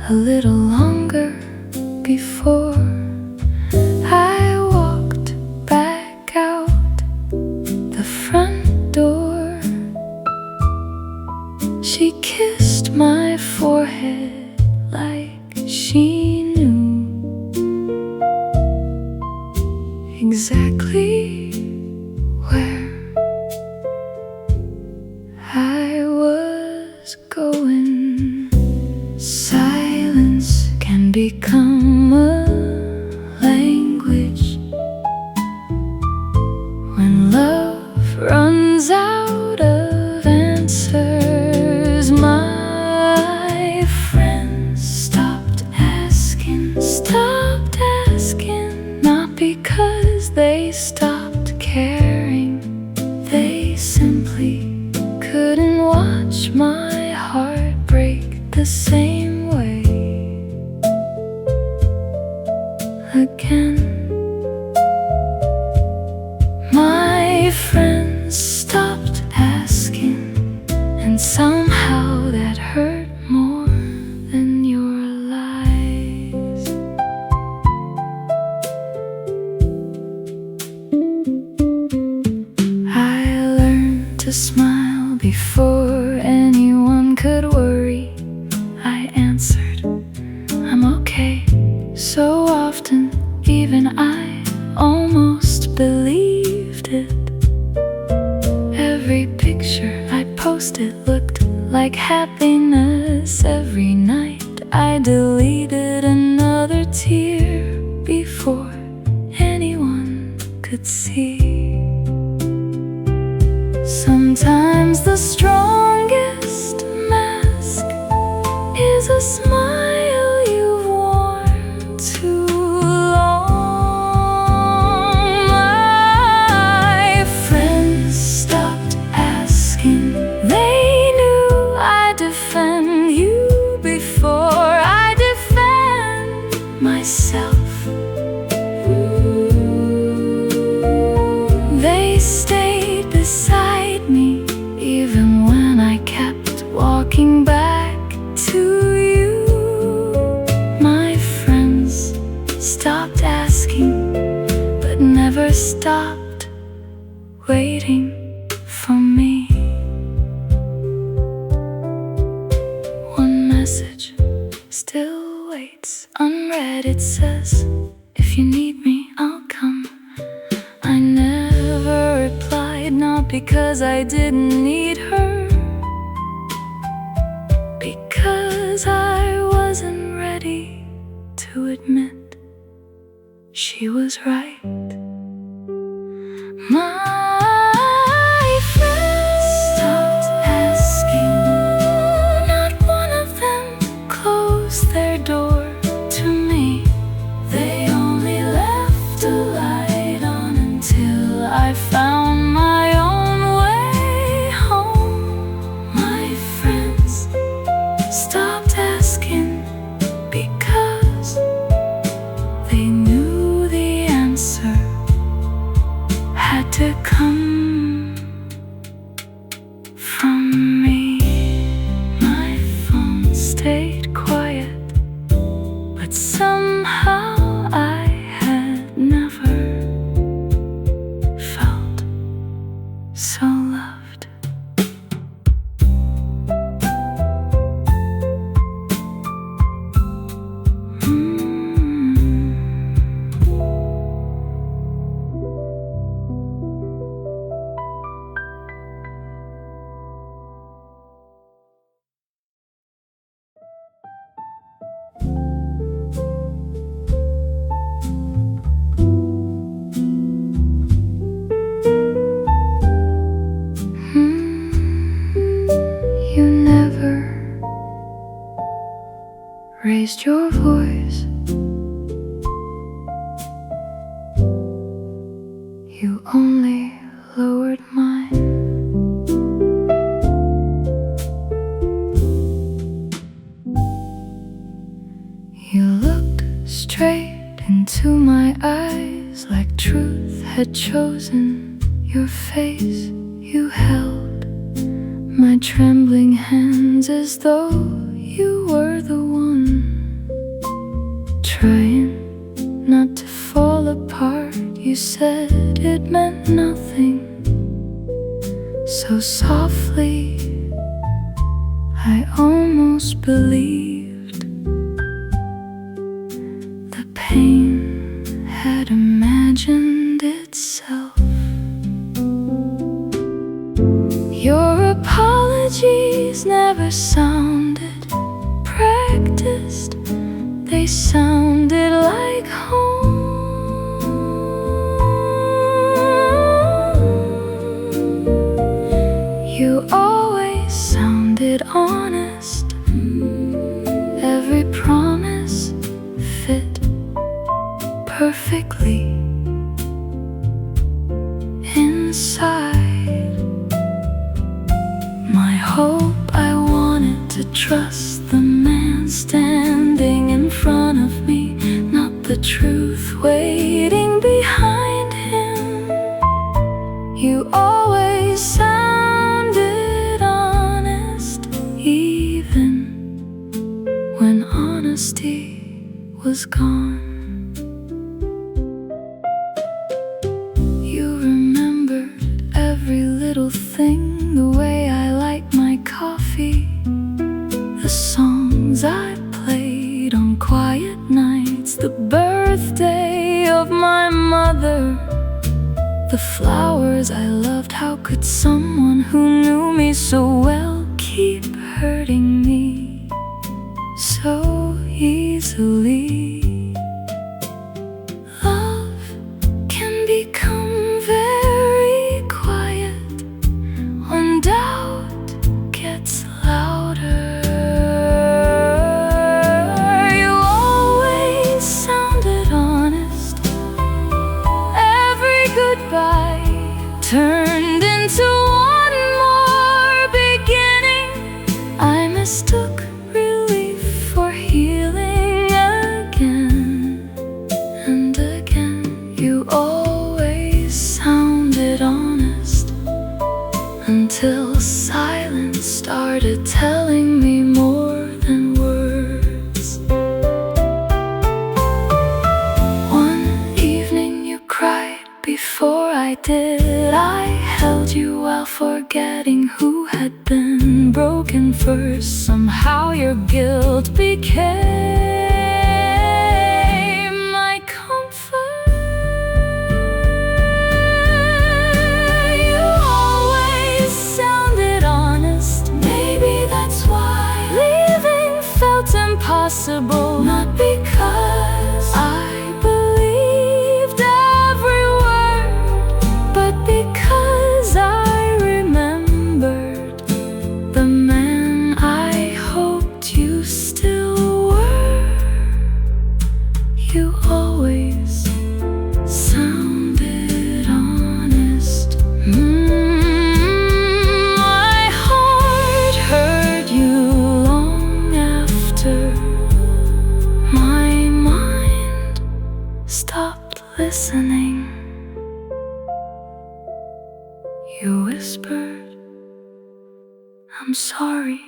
a little longer before I walked back out the front door. She kissed my forehead like she knew exactly where I was going. Silence can become a language when love runs out of answers. My friends stopped asking, not because they stopped caring. They simply couldn't watch my heart break the same way again. My friends stopped asking, and somehow that hurt more than your lies. I learned to smile before anyone could worry. I answered, I'm okay. So often, even I almost believed it. Every picture I posted looked like happiness. Every night I deleted another tear before anyone could see. Sometimes the strongest mask is a smile you've worn too long. My friends stopped asking. They knew I'd defend you before I defend myself. They stayed beside me even when I kept walking back to you. My friends stopped asking, but never stopped waiting for me. One message still waits unread. It says, if you need me, I'll come. I never replied, not because I didn't need her, because I wasn't ready to admit she was right. My friends stopped asking. Not one of them closed their door to me. They only left a light on until I found my own way home. My friends stopped asking because they knew the answer had to come from me. My phone stayed quiet, but somehow I had never felt so loved. raised your voice. You only lowered mine. You looked straight into my eyes like truth had chosen your face. You held my trembling hands as though you were the one, trying not to fall apart. You said it meant nothing, so softly I almost believed the pain had imagined itself. Your apologies never sounded practiced, they sounded like home. You always sounded honest, every promise fit perfectly inside my hope. I wanted to trust the man standing in front of me, not the truth waiting behind him. You always sounded honest, even when honesty was gone. You remembered every little thing, the way I like my coffee, the songs I played on quiet nights, the birthday of my mother, the flowers I loved. How could someone who knew me so well keep hurting me so easily? Love can become very quiet when doubt gets louder. You always sounded honest, every goodbye turned into one more beginning. I mistook relief for healing again and again. You always sounded honest until silence started telling me more than words. One evening you cried before I did. I held you while forgetting who had been broken first. Somehow your guilt became my comfort. You always sounded honest, maybe that's why leaving felt impossible. Not because I believed every word, but because I remembered the man I hoped you still were. You always sounded honest. My heart heard you long after my mind stopped listening. You whispered, I'm sorry.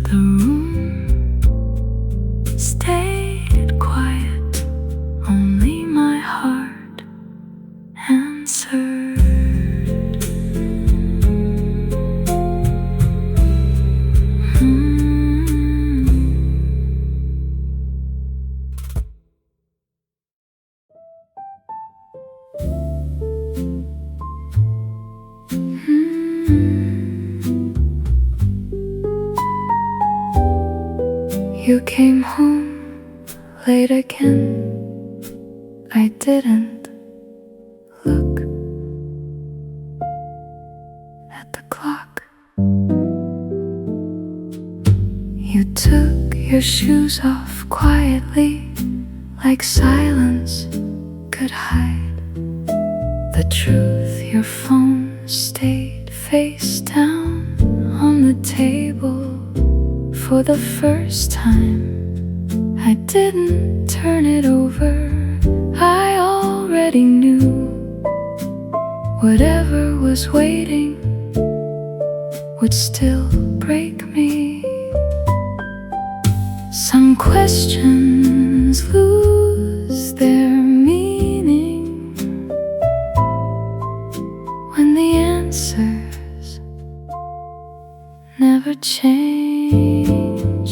The room stayed quiet, only my heart answered. You came home late again. I didn't look at the clock. You took your shoes off quietly, like silence could hide the truth. Your phone stayed face down on the table. For the first time, I didn't turn it over. I already knew whatever was waiting would still break me. Some questions lose their meaning when the answers never change.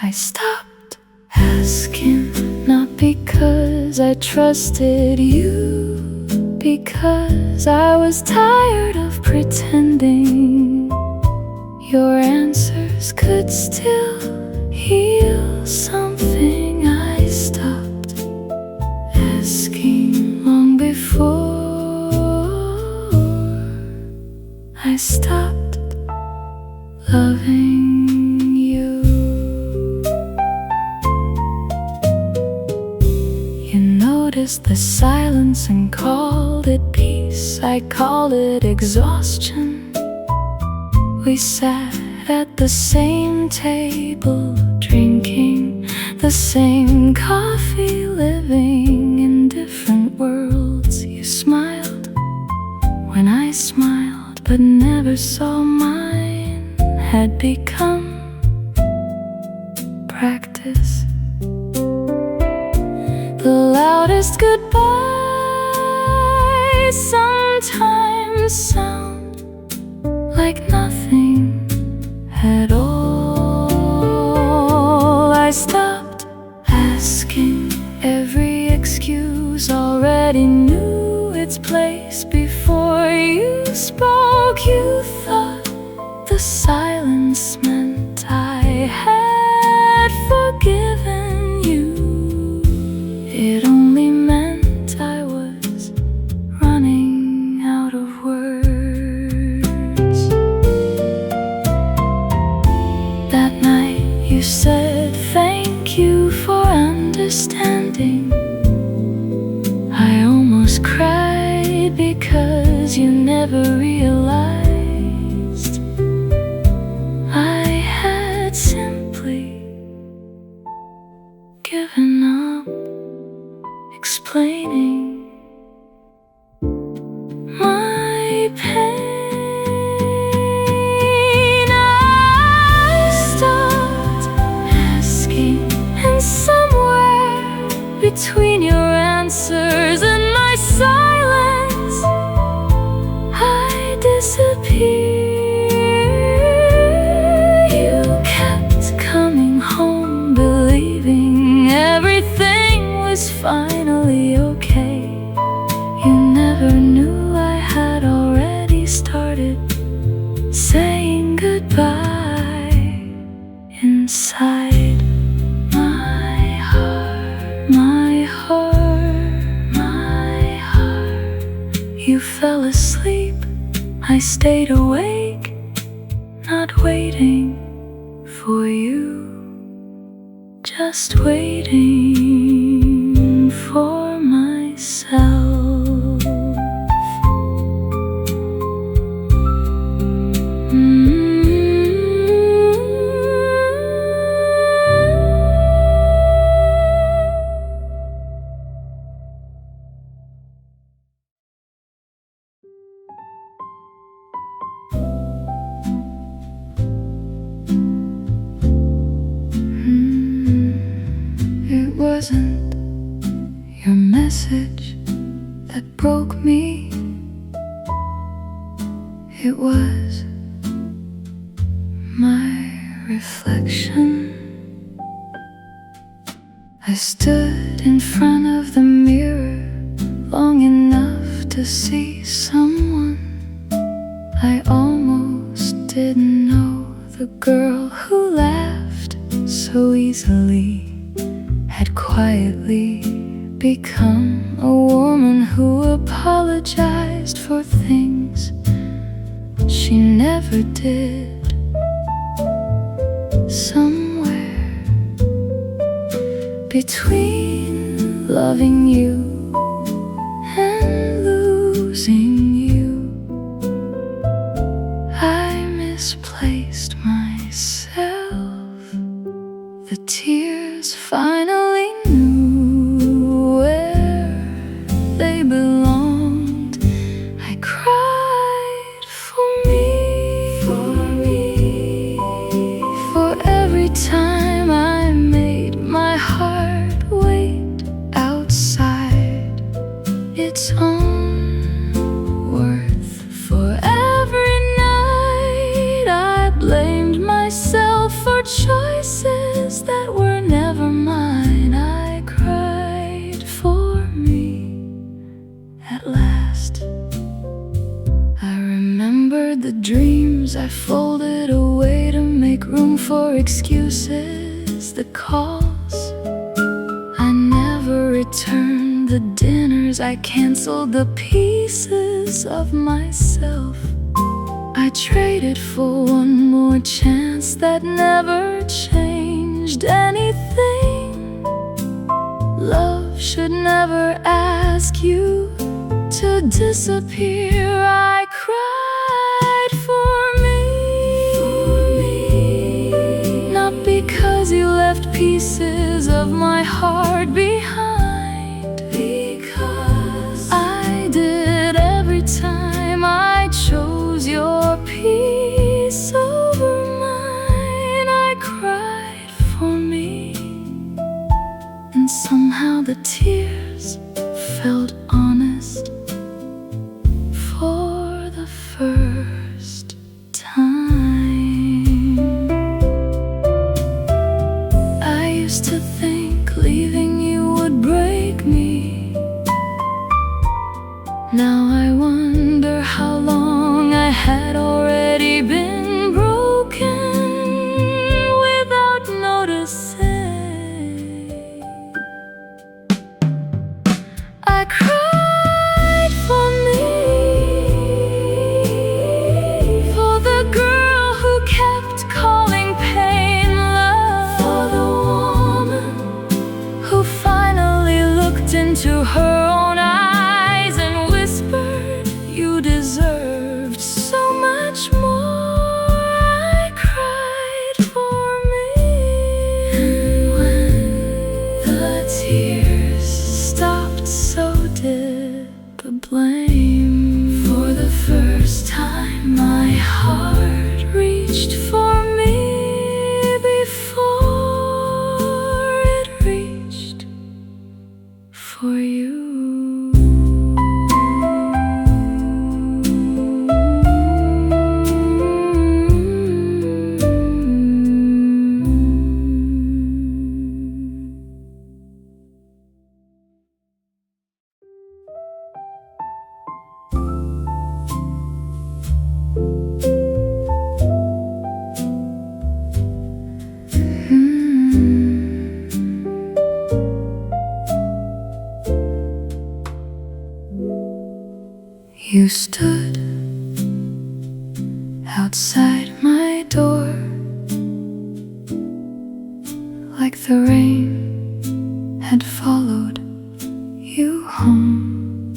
I stopped asking, not because I trusted you, because I was tired of pretending your answers could still heal something. I stopped asking long before I stopped loving you. You noticed the silence and called it peace. I called it exhaustion. We sat at the same table, drinking the same coffee, living in different worlds. You smiled when I smiled, but never saw mine had become practice. The loudest goodbyes sometimes sound like nothing at all. I stopped asking. Every excuse already knew its place before you spoke. You thought the silence meant I had forgiven you. It only meant I was running out of words. That night you said thank you for understanding. I almost cried because you never realized I had simply given up explaining my pain. I stopped asking, and somewhere between your answers and my silence, I disappeared. You kept coming home, believing everything was finally okay. You never knew I had already started saying goodbye inside my heart, my heart, my heart. You fell asleep, I stayed awake, not waiting for you, just waiting for myself. It wasn't your message that broke me. It was my reflection. I stood in front of the mirror long enough to see someone I almost didn't know. The girl who laughed so easily had quietly become a woman who apologized for things she never did. Somewhere between loving you and losing you. I misplaced myself. The tears finally knew where they belonged. I cried for me, for every time I made my heart wait outside its own worth. For every night I blamed myself for choices that were never mine. I cried for me at last. I remembered the dreams I folded away to make room for excuses, the calls I never returned, the dinners I canceled, the pieces of myself I traded for one more chance that never changed anything. Love should never ask you to disappear. I cried for me, not because you left pieces of my heart behind, because I did every time I chose your peace over mine. I cried for me, and somehow the tears felt honest for the first time. I used to think leaving you would break me. Now I wonder how long I had already been broken without noticing. I cried for me, for the girl who kept calling pain love, for the woman who finally looked into her own eyes and whispered, "You deserved so much more." I cried for me, and when the tears stopped, so did the blame. For the first time my heart reached for me before it reached for you. You stood outside my door like the rain had followed you home.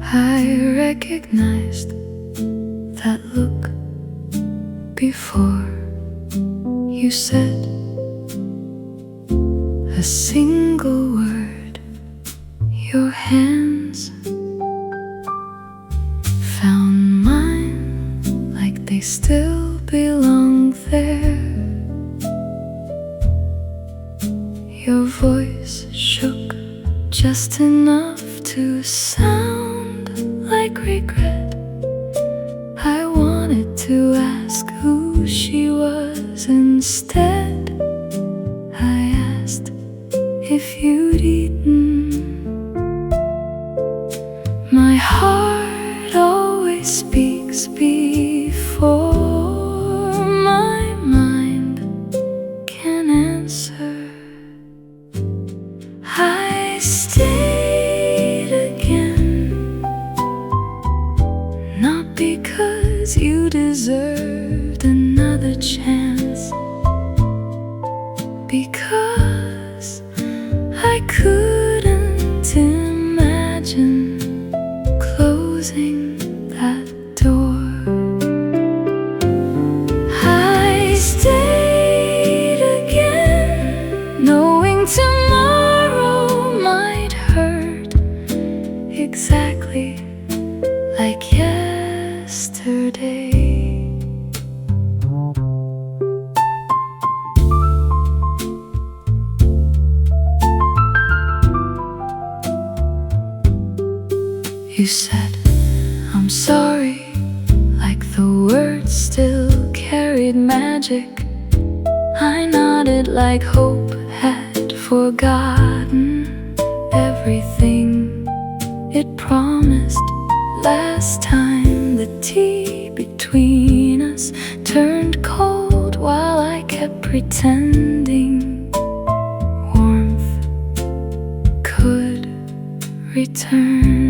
I recognized that look before you said a single word. Your hands found mine like they still belong there. Your voice shook just enough to sound like regret. I wanted to ask who she was instead. I asked if you'd eaten. My heart always speaks before my mind can answer. I stayed again, not because you deserved another chance, because closing that door. I stayed again, knowing tomorrow might hurt exactly like yesterday. You said, I'm sorry, like the words still carried magic. I nodded like hope had forgotten everything it promised. Last time the tea between us turned cold while I kept pretending warmth could return.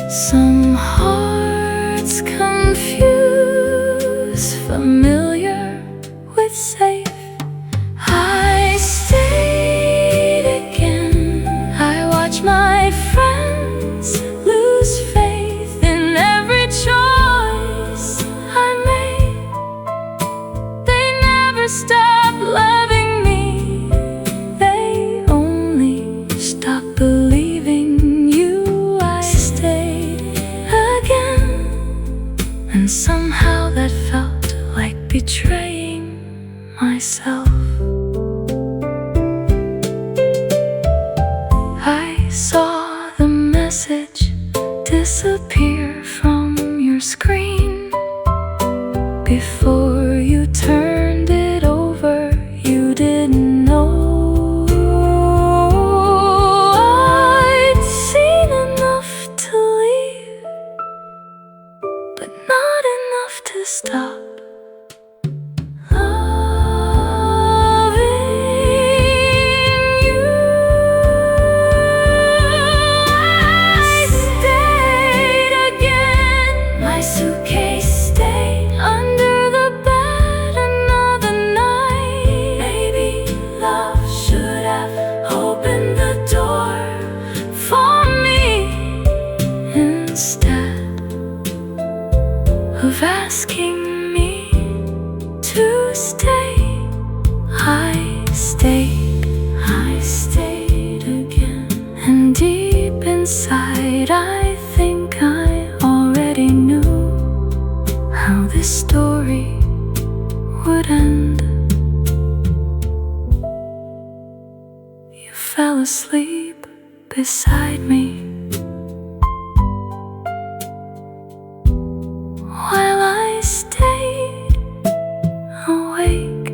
Some hearts confuse familiar with safe. I stayed again. I watch my friends lose faith in every choice I made. They never stop loving me, they only stop believing you. I stayed again, and somehow that felt like betraying myself. I saw the message disappear from your screen. Before you turned it over, you didn't know I'd seen enough to leave, but not enough to stop loving you. I stayed again. My suitcase stayed under the bed another night. Maybe love should have opened the door for me instead of asking me to stay. I stayed again, and deep inside I think I already knew how this story would end. You fell asleep beside me while I stayed awake,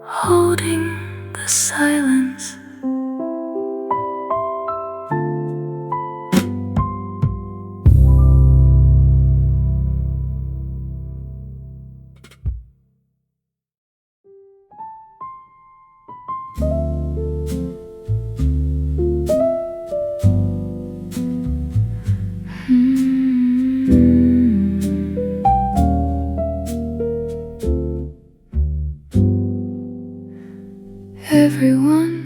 holding the silence. Everyone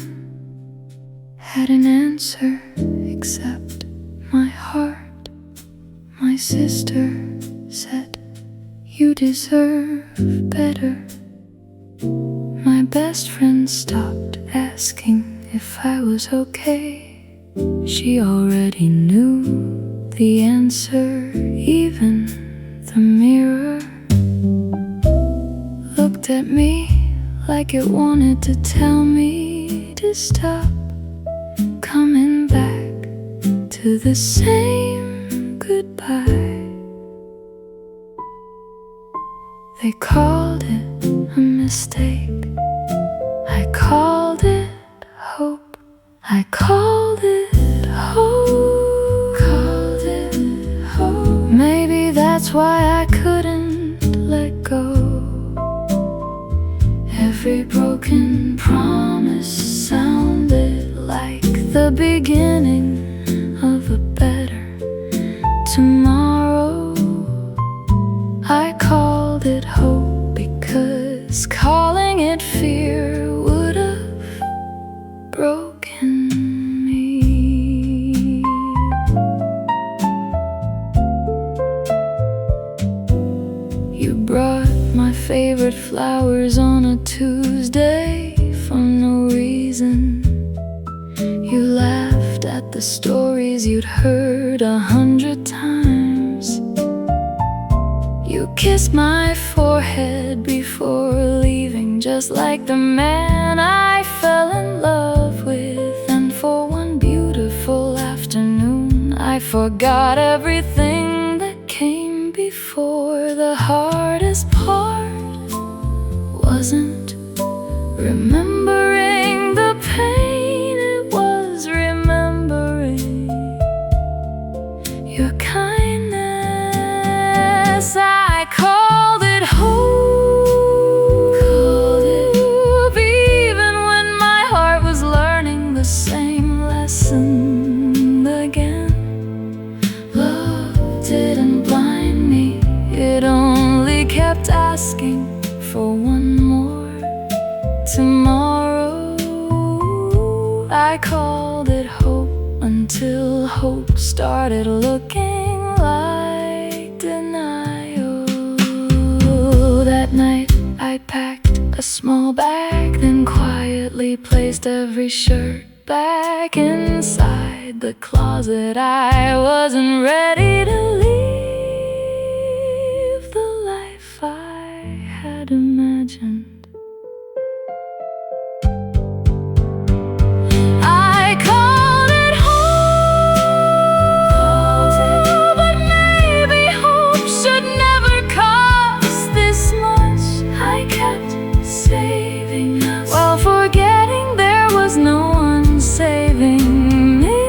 had an answer except my heart. My sister said, you deserve better. My best friend stopped asking if I was okay. She already knew the answer. Even the mirror looked at me like it wanted to tell me to stop coming back to the same goodbye. They called it a mistake. I called it hope. I called it hope. Called it hope. Maybe that's why I couldn't let go. Every broken promise sounded like the beginning of a better tomorrow. I called it hope because calling it fear would have broken me. flowers on a Tuesday for no reason. You laughed at the stories you'd heard 100 times. You kissed my forehead before leaving, just like the man I fell in love with. And for one beautiful afternoon, I forgot everything that came before. The hardest part wasn't remembering the pain, it was remembering your kindness. I called it hope, even when my heart was learning the same lesson again. Love didn't blind me, it only kept asking for one more tomorrow. I called it hope until hope started looking like denial. That night I packed a small bag, then quietly placed every shirt back inside the closet. I wasn't ready to leave the life I had imagined. I called it hope, but maybe hope should never cost this much. I kept saving us while forgetting there was no one saving me.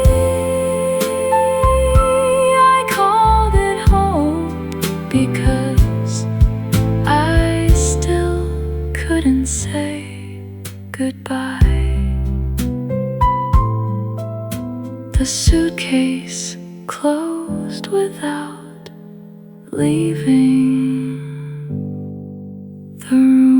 I called it hope because I still couldn't say goodbye. The suitcase closed without leaving the room.